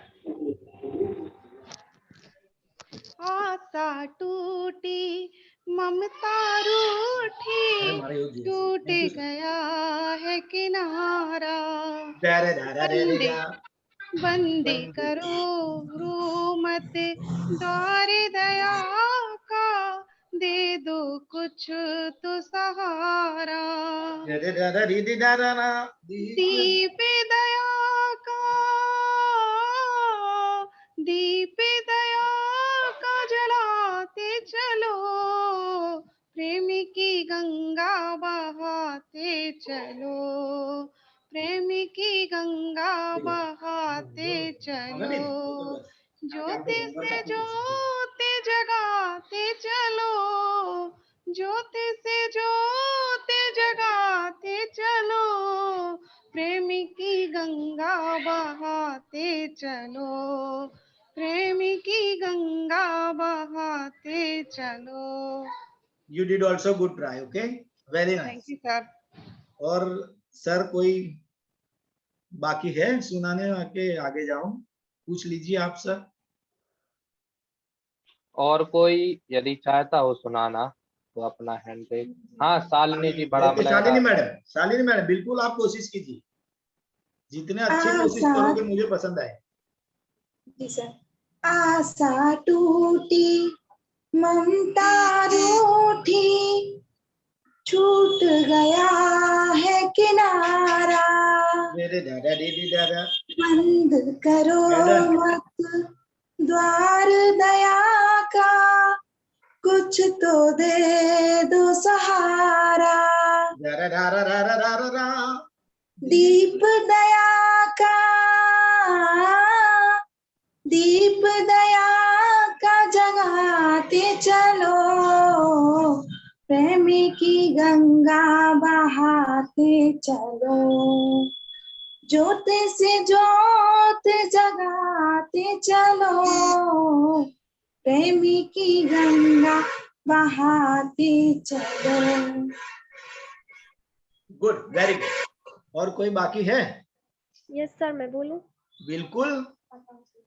[SPEAKER 5] आशा टूटी ममता रूठी, टूट गया है किनारा, बंदी करो रो मत द्वार दया का, दे दो कुछ तो सहारा, दीप दया का, दीप दया का जलाते चलो, प्रेम की गंगा बहाते चलो, प्रेम की गंगा बहाते चलो, ज्योति से ज्योति जगाते चलो, ज्योति से ज्योति जगाते चलो, प्रेम की गंगा बहाते चलो, प्रेम की गंगा बहाते चलो।
[SPEAKER 1] You did also good try. Okay. Very nice.
[SPEAKER 5] Thank you sir.
[SPEAKER 1] और सर कोई बाकी है सुनाने के? आगे जाऊं, पूछ लीजिए आप सर.
[SPEAKER 8] और कोई यदि चाहता हो सुनाना तो अपना हैंड रेज। हाँ, शालिनी जी बड़ा
[SPEAKER 1] okay, Shalini madam, Shalini madam बिल्कुल आप कोशिश कीजिए, जितने अच्छे कोशिश करोगे मुझे पसंद आए.
[SPEAKER 3] जी सर। आशा टूटी ममता रूठी, छूट गया है किनारा, बंद करो मत द्वार दया का, कुछ तो दे दो सहारा, दीप दया का, दीप दया का जगाते चलो, प्रेम की गंगा बहाते चलो, ज्योत से ज्योत जगाते चलो, प्रेम की गंगा बहाते चलो।
[SPEAKER 1] Good, very good. और कोई बाकी है?
[SPEAKER 2] यस सर, मैं बोलूं?
[SPEAKER 1] बिल्कुल,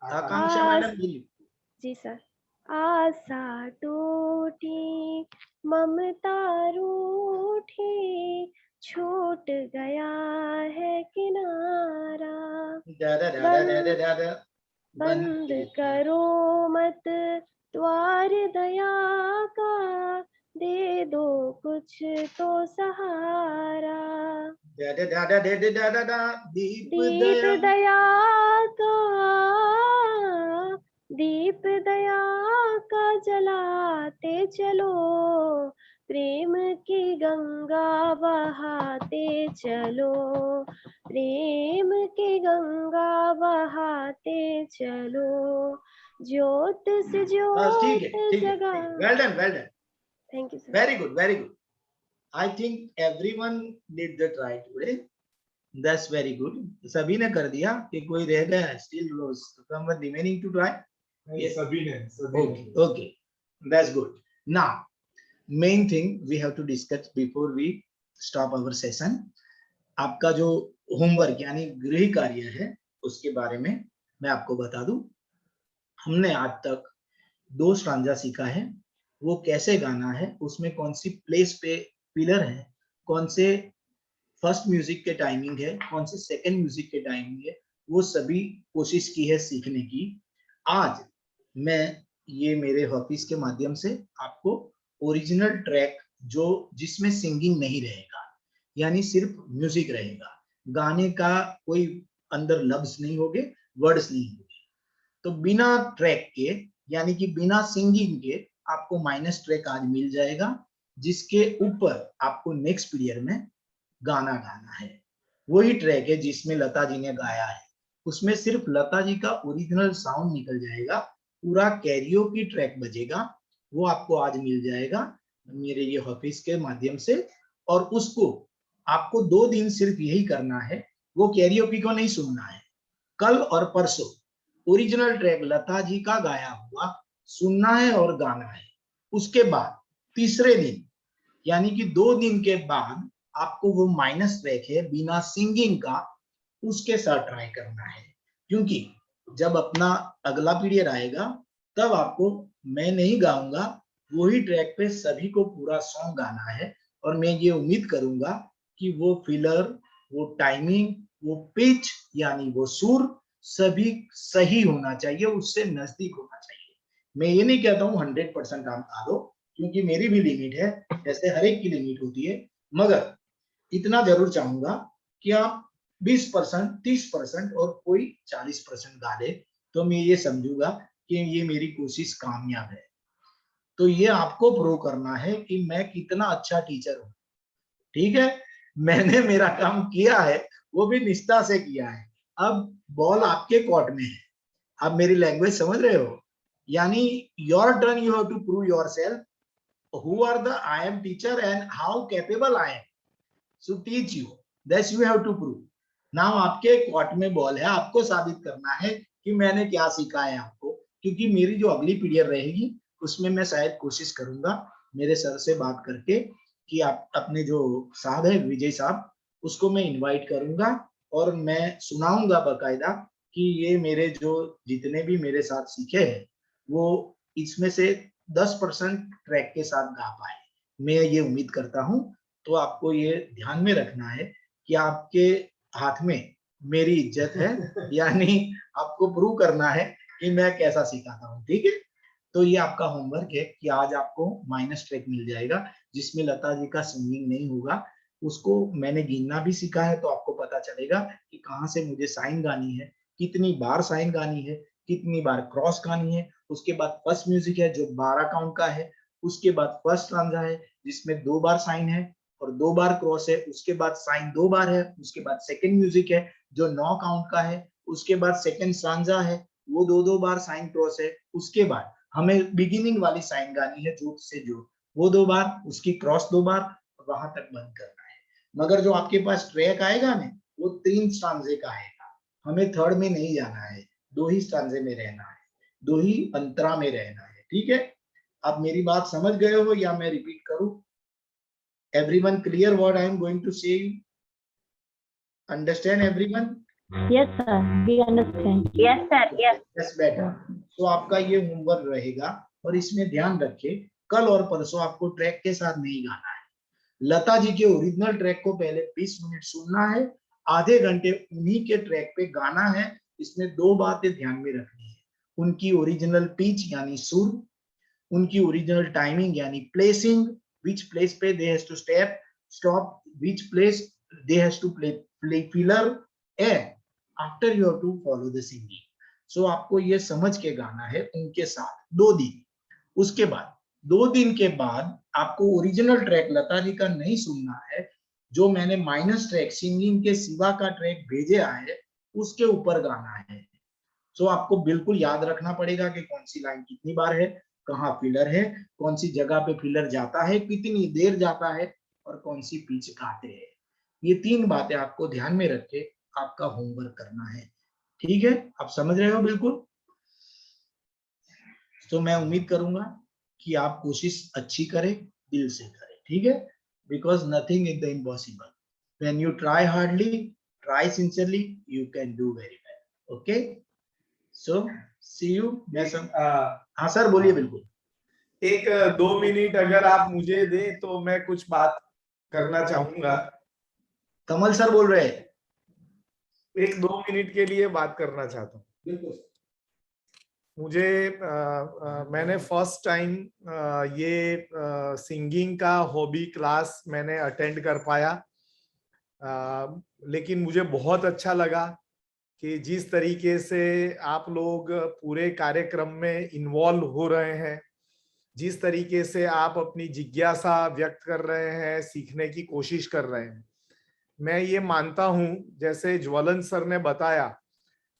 [SPEAKER 1] आकांक्षा मैडम बोलिए.
[SPEAKER 2] जी सर। आशा टूटी ममता रूठी, छूट गया है किनारा, बंद करो मत द्वार दया का, दे दो कुछ तो सहारा।
[SPEAKER 1] दीप
[SPEAKER 2] दीप
[SPEAKER 1] दया
[SPEAKER 2] दया का, दीप दया का जलाते चलो, प्रेम की गंगा बहाते चलो, प्रेम की गंगा बहाते चलो, ज्योत से
[SPEAKER 1] बस
[SPEAKER 2] ज्योत
[SPEAKER 1] ठीक है
[SPEAKER 2] जगा।
[SPEAKER 1] Well done
[SPEAKER 2] thank you sir.
[SPEAKER 1] Very good I think everyone did the try today, that's very good. सभी ने कर दिया कि कोई रह गया still someone remaining to try?
[SPEAKER 6] सभी ने
[SPEAKER 1] okay that's good. Now main thing we have to discuss before we stop our session, आपका जो होमवर्क यानी गृह कार्य है उसके बारे में मैं आपको बता दूं। हमने आज तक 2 स्टांजा सीखा है, वो कैसे गाना है, उसमें कौन सी प्लेस पे पिलर है, कौन से फर्स्ट म्यूजिक के टाइमिंग है, कौन से सेकंड म्यूजिक के टाइमिंग है, वो सभी कोशिश की है सीखने की। आज मैं ये मेरे ऑफिस के माध्यम से आपको ओरिजिनल ट्रैक जो जिसमें सिंगिंग नहीं रहेगा, यानी सिर्फ म्यूजिक रहेगा, गाने का कोई अंदर लफ्ज नहीं होंगे, वर्ड्स नहीं होंगे, तो बिना ट्रैक के यानी कि बिना सिंगिंग के आपको माइनस ट्रैक आज मिल जाएगा, जिसके ऊपर आपको नेक्स्ट पीरियड में गाना गाना है। वही ट्रैक है जिसमें लता जी ने गाया है, उसमें सिर्फ लता जी का ओरिजिनल साउंड निकल जाएगा, पूरा कैरियोकी ट्रैक बजेगा, वो आपको आज मिल जाएगा मेरे ये ऑफिस के माध्यम से। और उसको आपको 2 दिन सिर्फ यही करना है, वो कैरियोकी को नहीं सुनना है। कल और परसों ओरिजिनल ट्रैक लता जी का गाया हुआ सुनना है और गाना है। उसके बाद तीसरे दिन यानी कि 2 दिन के बाद आपको वो माइनस ट्रैक है बिना सिंगिंग का, उसके साथ ट्राई करना है, क्योंकि जब अपना अगला पीरियड आएगा तब आपको मैं नहीं गाऊंगा, वही ट्रैक पे सभी को पूरा सॉन्ग गाना है। और मैं ये उम्मीद करूंगा कि वो फिलर, वो टाइमिंग, वो पिच यानी वो सुर सभी सही होना चाहिए, उससे नजदीक होना चाहिए। मैं ये नहीं कहता हूँ 100% आप गा दो, क्योंकि मेरी भी लिमिट है, जैसे हर एक की लिमिट होती है, मगर इतना जरूर चाहूंगा कि आप 20%, 30% और कोई 40% गा दे, तो मैं ये समझूंगा कि ये मेरी कोशिश कामयाब है। तो ये आपको प्रूव करना है कि मैं कितना अच्छा टीचर हूँ, ठीक है? मैंने मेरा काम किया है, वो भी निष्ठा से किया है। अब बॉल आपके कोर्ट में है, आप मेरी लैंग्वेज समझ रहे हो? यानी your turn, you have to prove yourself who are the I am teacher and how capable I am to teach you, that you have to prove. Now आपके कोर्ट में बॉल है, आपको साबित करना है कि मैंने क्या सीखा है आपको, क्योंकि मेरी जो अगली पीरियड रहेगी उसमें मैं शायद कोशिश करूंगा मेरे सर से बात करके कि आप अपने जो साहब है विजय साहब, उसको मैं इनवाइट करूंगा और मैं सुनाऊंगा बकायदा कि ये मेरे जो जितने भी मेरे साथ सीखे हैं वो इसमें से 10% ट्रैक के साथ गा पाए, मैं ये उम्मीद करता हूं। तो आपको ये ध्यान में रखना है कि आपके हाथ में मेरी इज्जत है, यानी आपको प्रूव करना है कि मैं कैसा सिखाता हूँ, ठीक है? तो ये आपका होमवर्क है कि आज आपको माइनस ट्रैक मिल जाएगा जिसमें लता जी का सिंगिंग नहीं होगा। उसको मैंने गिनना भी सीखा है, तो आपको पता चलेगा कि कहाँ से मुझे साइन गानी है, कितनी बार साइन गानी है, कितनी बार क्रॉस गानी है। उसके बाद फर्स्ट म्यूजिक है जो 12 काउंट का है, उसके बाद फर्स्ट स्टांजा है जिसमें 2 बार साइन है और 2 बार क्रॉस है, उसके बाद साइन 2 बार है, उसके बाद सेकंड म्यूजिक है जो 9 काउंट का है, उसके बाद सेकंड स्टांजा है वो 2-2 बार साइन क्रॉस है, उसके बाद हमें बिगिनिंग वाली साइन गानी है जोत से जोत, वो 2 बार, उसकी क्रॉस 2 बार, वहां तक बंद करना है। मगर जो आपके पास ट्रैक आएगा ना वो 3 स्टांजे का आएगा, हमें थर्ड में नहीं जाना है, 2 ही स्टांजे में रहना है, 2 ही अंतरा में रहना है, ठीक है? आप मेरी बात समझ गए हो या मैं रिपीट करूं? Everyone clear what I am going to say? Understand everyone?
[SPEAKER 7] Yes sir, we understand. Yes sir, yes.
[SPEAKER 1] That's better. तो आपका ये होमवर्क रहेगा और इसमें ध्यान रखें कल और परसों आपको ट्रैक के साथ नहीं गाना है। लता जी के ओरिजिनल ट्रैक को पहले 20 मिनट सुनना है आधे घंटे उन्हीं के ट्रैक पे गाना है। इसमें 2 बातें ध्यान में रखनी है, उनकी ओरिजिनल पिच यानी सुर, उनकी ओरिजिनल टाइमिंग यानी प्लेसिंग, विच प्लेस पे they has to stop, which place they has to play filler, and after you have to follow the singing. So आपको ये समझ के गाना है उनके साथ 2 दिन। उसके बाद 2 दिन के बाद आपको ओरिजिनल ट्रैक लता जी का नहीं सुनना है, जो मैंने माइनस ट्रैक सिंगिंग के सिवा का ट्रैक भेजे है उसके ऊपर गाना है। सो आपको बिल्कुल याद रखना पड़ेगा कि कौन सी लाइन कितनी बार है, कहाँ फिलर है, कौन सी जगह पे फिलर जाता है, कितनी देर जाता है, और कौन सी पिच गाते हैं। ये 3 बातें आपको ध्यान में रख के आपका होमवर्क करना है। ठीक है, आप समझ रहे हो बिल्कुल? तो मैं उम्मीद करूंगा कि आप कोशिश अच्छी करें, दिल से करें, ठीक है? Because nothing is the impossible. When you try hardly, try sincerely, you can do very well. Okay? So see you. हाँ सर बोलिए। बिल्कुल
[SPEAKER 6] 1-2 मिनट अगर आप मुझे दे तो मैं कुछ बात करना चाहूंगा।
[SPEAKER 1] कमल सर बोल रहे हैं।
[SPEAKER 6] 1-2 मिनट के लिए बात करना चाहता हूँ।
[SPEAKER 1] बिल्कुल।
[SPEAKER 6] मुझे मैंने फर्स्ट टाइम ये सिंगिंग का हॉबी क्लास मैंने अटेंड कर पाया, लेकिन मुझे बहुत अच्छा लगा कि जिस तरीके से आप लोग पूरे कार्यक्रम में इन्वॉल्व हो रहे हैं, जिस तरीके से आप अपनी जिज्ञासा व्यक्त कर रहे हैं, सीखने की कोशिश कर रहे हैं। मैं ये मानता हूं, जैसे ज्वलन सर ने बताया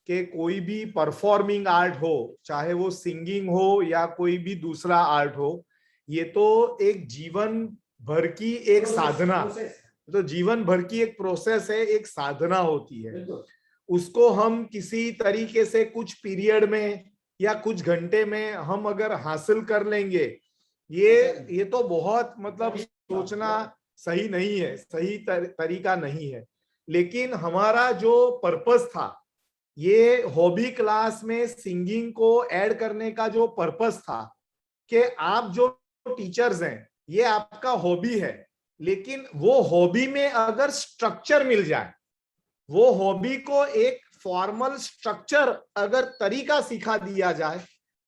[SPEAKER 6] कि कोई भी परफॉर्मिंग आर्ट हो, चाहे वो सिंगिंग हो या कोई भी दूसरा आर्ट हो, ये तो एक जीवन भर की एक साधना, तो जीवन भर की एक प्रोसेस है, एक साधना होती है। उसको हम किसी तरीके से कुछ पीरियड में या कुछ घंटे में हम अगर हासिल कर लेंगे, ये तो बहुत मतलब सोचना सही नहीं है, सही तरीका नहीं है। लेकिन हमारा जो पर्पस था, ये हॉबी क्लास में सिंगिंग को ऐड करने का जो पर्पस था कि आप जो टीचर्स हैं, ये आपका हॉबी है, लेकिन वो हॉबी में अगर स्ट्रक्चर मिल जाए, वो हॉबी को एक फॉर्मल स्ट्रक्चर अगर तरीका सिखा दिया जाए,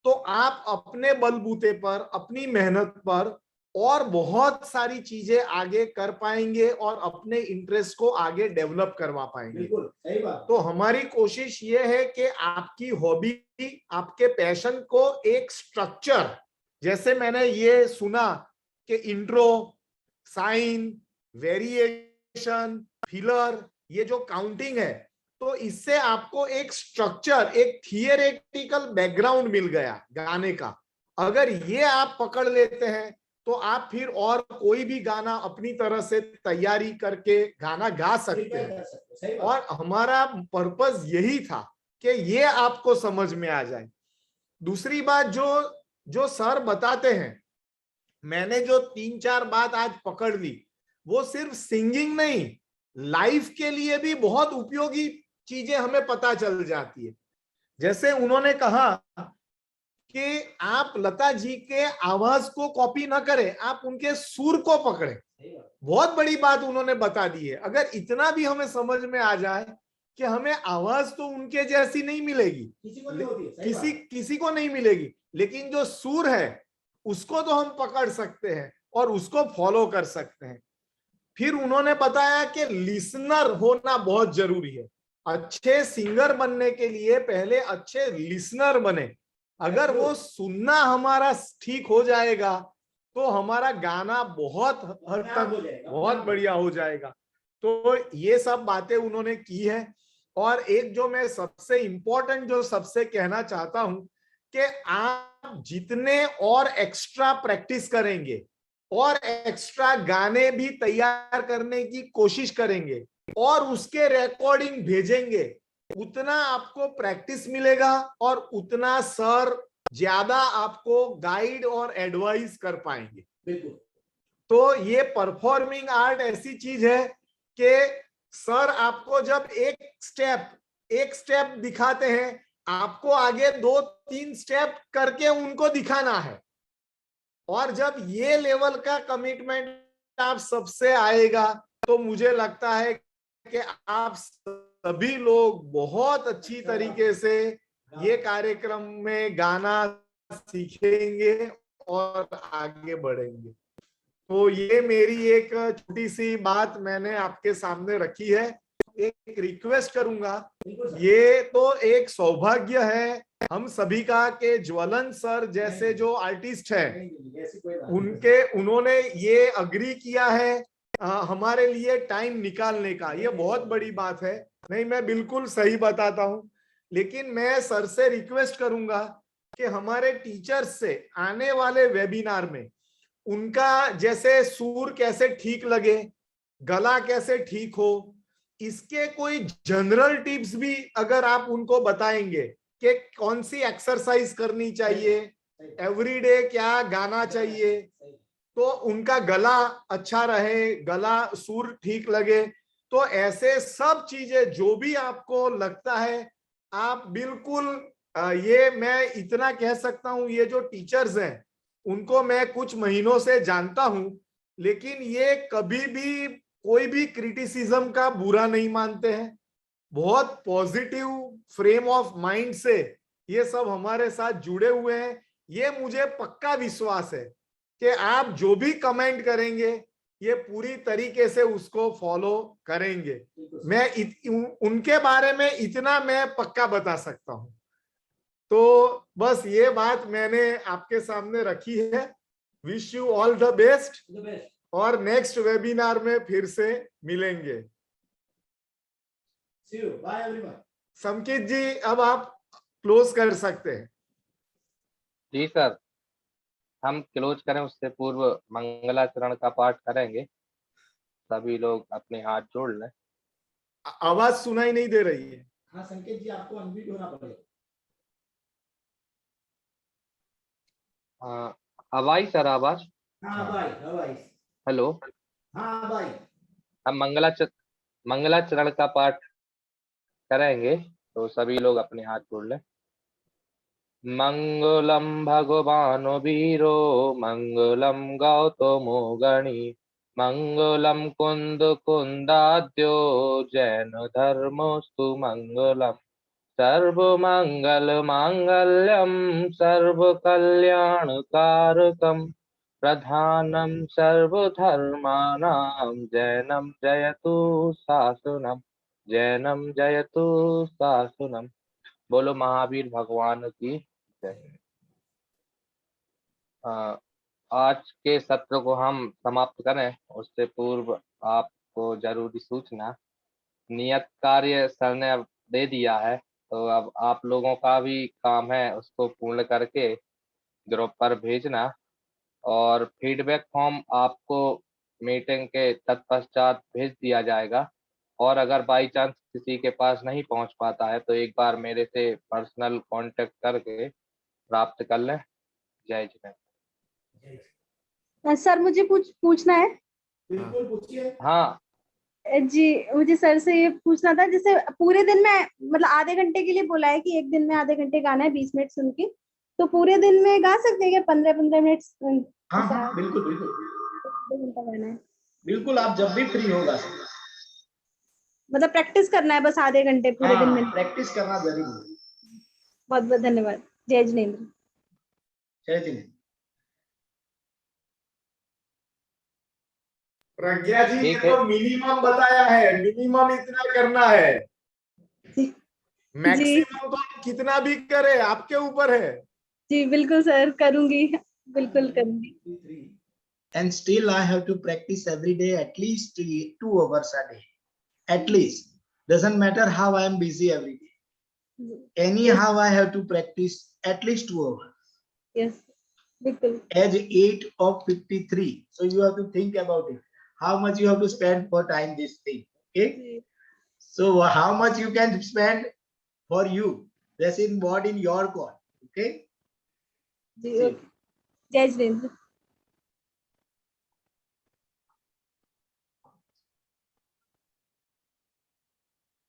[SPEAKER 6] तो आप अपने बलबूते पर, अपनी मेहनत पर और बहुत सारी चीजें आगे कर पाएंगे और अपने इंटरेस्ट को आगे डेवलप करवा पाएंगे।
[SPEAKER 1] बिल्कुल सही बात।
[SPEAKER 6] तो हमारी कोशिश ये है कि आपकी हॉबी, आपके पैशन को एक स्ट्रक्चर, जैसे मैंने ये सुना कि इंट्रो, साइन, वेरिएशन, फिलर, ये जो काउंटिंग है, तो इससे आपको एक स्ट्रक्चर, एक थियरेटिकल बैकग्राउंड मिल गया गाने का। अगर ये आप पकड़ लेते हैं तो आप फिर और कोई भी गाना अपनी तरह से तैयारी करके गाना गा सकते हैं। और हमारा पर्पस यही था कि ये आपको समझ में आ जाए। दूसरी बात जो सर बताते हैं, मैंने जो 3-4 बात आज पकड़ ली, वो सिर्फ सिंगिंग नहीं, लाइफ के लिए भी बहुत उपयोगी चीजें हमें पता चल जाती है। जैसे उन्होंने कहा कि आप लता जी के आवाज को कॉपी ना करें, आप उनके सुर को पकड़ें। बहुत बड़ी बात उन्होंने बता दी है। अगर इतना भी हमें समझ में आ जाए कि हमें आवाज तो उनके जैसी नहीं मिलेगी, किसी को नहीं मिलेगी, लेकिन जो सुर है उसको तो हम पकड़ सकते हैं और उसको फॉलो कर सकते हैं। फिर उन्होंने बताया कि लिसनर होना बहुत जरूरी है। अच्छे सिंगर बनने के लिए पहले अच्छे लिसनर बने। अगर वो सुनना हमारा ठीक हो जाएगा तो हमारा गाना बहुत हद तक बहुत बढ़िया हो जाएगा। तो ये सब बातें उन्होंने की है। और एक जो मैं सबसे इंपॉर्टेंट जो सबसे कहना चाहता हूं कि आप जितने और एक्स्ट्रा प्रैक्टिस करेंगे और एक्स्ट्रा गाने भी तैयार करने की कोशिश करेंगे और उसके रिकॉर्डिंग भेजेंगे, उतना आपको प्रैक्टिस मिलेगा और उतना सर ज्यादा आपको गाइड और एडवाइस कर पाएंगे।
[SPEAKER 1] बिल्कुल।
[SPEAKER 6] तो ये परफॉर्मिंग आर्ट ऐसी चीज है कि सर आपको जब एक स्टेप दिखाते हैं, आपको आगे 2-3 स्टेप करके उनको दिखाना है। और जब ये लेवल का कमिटमेंट आप सबसे आएगा तो मुझे लगता है कि आप सभी लोग बहुत अच्छी तरीके से ये कार्यक्रम में गाना सीखेंगे और आगे बढ़ेंगे। तो ये मेरी एक छोटी सी बात मैंने आपके सामने रखी है। एक रिक्वेस्ट करूंगा, ये तो एक सौभाग्य है हम सभी का कि ज्वलन सर जैसे जो आर्टिस्ट हैं उन्होंने ये अग्री किया है हमारे लिए टाइम निकालने का। ये बहुत बड़ी बात है। नहीं, मैं बिल्कुल सही बताता हूं, लेकिन मैं सर से रिक्वेस्ट करूंगा कि हमारे टीचर्स से आने वाले वेबिनार में उनका जैसे सुर कैसे ठीक लगे, गला कैसे ठीक हो, इसके कोई जनरल टिप्स भी अगर आप उनको बताएंगे कि कौन सी एक्सरसाइज करनी चाहिए, एवरीडे क्या गाना चाहिए, तो उनका गला अच्छा रहे, गला सुर ठीक लगे, तो ऐसे सब चीजें जो भी आपको लगता है आप बिल्कुल ये मैं इतना कह सकता हूं, ये जो टीचर्स हैं उनको मैं कुछ महीनों से जानता हूं, लेकिन ये कभी भी कोई भी क्रिटिसिज्म का बुरा नहीं मानते हैं। बहुत पॉजिटिव फ्रेम ऑफ माइंड से ये सब हमारे साथ जुड़े हुए हैं। ये मुझे पक्का विश्वास है कि आप जो भी कमेंट करेंगे ये पूरी तरीके से उसको फॉलो करेंगे। मैं उनके बारे में इतना मैं पक्का बता सकता हूं। तो बस ये बात मैंने आपके सामने रखी है। Wish you all the best और नेक्स्ट वेबिनार में फिर से मिलेंगे। संकित जी, अब आप क्लोज कर सकते हैं।
[SPEAKER 8] जी सर, हम क्लोज करें उससे पूर्व मंगलाचरण का पाठ करेंगे। सभी लोग अपने हाथ जोड़ लें।
[SPEAKER 6] आवाज सुनाई नहीं दे रही है।
[SPEAKER 1] हाँ संकेत जी, आपको अनम्यूट होना पड़ेगा।
[SPEAKER 8] हवाई सर आवाज।
[SPEAKER 1] हाँ भाई, हवाई।
[SPEAKER 8] हेलो।
[SPEAKER 1] हाँ भाई।
[SPEAKER 8] हम मंगलाचरण का पाठ करेंगे, तो सभी लोग अपने हाथ जोड़ लें। मंगलम भगवान वीरो मंगलम गौतमो गणी मंगलम कुंद कुंदाद्यो जैन धर्मोस्तु मंगलम सर्वमंगल मांगल्यम सर्वकल्याणकारकम प्रधानम सर्वधर्माणां जैनम जयतु शासनम जैनम जयतु शासनम। बोलो महावीर भगवान की जय। आज के सत्र को हम समाप्त करें उससे पूर्व आपको जरूरी सूचना, नियत कार्य सर ने दे दिया है, तो अब आप लोगों का भी काम है उसको पूर्ण करके ग्रुप पर भेजना, और फीडबैक फॉर्म आपको मीटिंग के तत्पश्चात भेज दिया जाएगा। और अगर बाई चांस किसी के पास नहीं पहुंच पाता है तो एक बार मेरे से पर्सनल कांटेक्ट करके प्राप्त कर लें। जय जिनेन्द्र।
[SPEAKER 11] सर मुझे पूछना है।
[SPEAKER 1] बिल्कुल पूछिए।
[SPEAKER 8] हाँ
[SPEAKER 11] जी, मुझे सर से ये पूछना था, जैसे पूरे दिन में मतलब आधे घंटे के लिए बोला है कि एक दिन में आधे घंटे गाना है 20 मिनट सुन के, तो पूरे दिन में गा सकते हैं क्या 15-15 मिनट?
[SPEAKER 1] हाँ बिल्कुल बिल्कुल
[SPEAKER 11] गाना है।
[SPEAKER 1] बिल्कुल, आप जब भी फ्री होगा।
[SPEAKER 11] मतलब प्रैक्टिस करना है बस आधे घंटे पूरे दिन में?
[SPEAKER 1] प्रैक्टिस करना जरूरी है।
[SPEAKER 11] बहुत बहुत धन्यवाद। जय जिनेन्द्र।
[SPEAKER 1] जय जिनेन्द्र।
[SPEAKER 6] प्रज्ञा जी ने तो मिनिमम बताया है, मिनिमम इतना करना है। मैक्सिमम तो कितना भी करे आपके ऊपर है।
[SPEAKER 11] जी बिल्कुल सर, करूंगी, बिल्कुल करूंगी।
[SPEAKER 1] And still I have to practice every day at least 2 hours a day. At least. Doesn't matter how I am busy every day. Anyhow I have to practice at least 2 hours.
[SPEAKER 11] Yes. बिल्कुल।
[SPEAKER 1] Age 8 of 53. So you have to think about it. How much you have to spend for time this thing. Okay. So how much you can spend for you. That's in what in your call. Okay.
[SPEAKER 11] जी, जय जिनेन्द्र।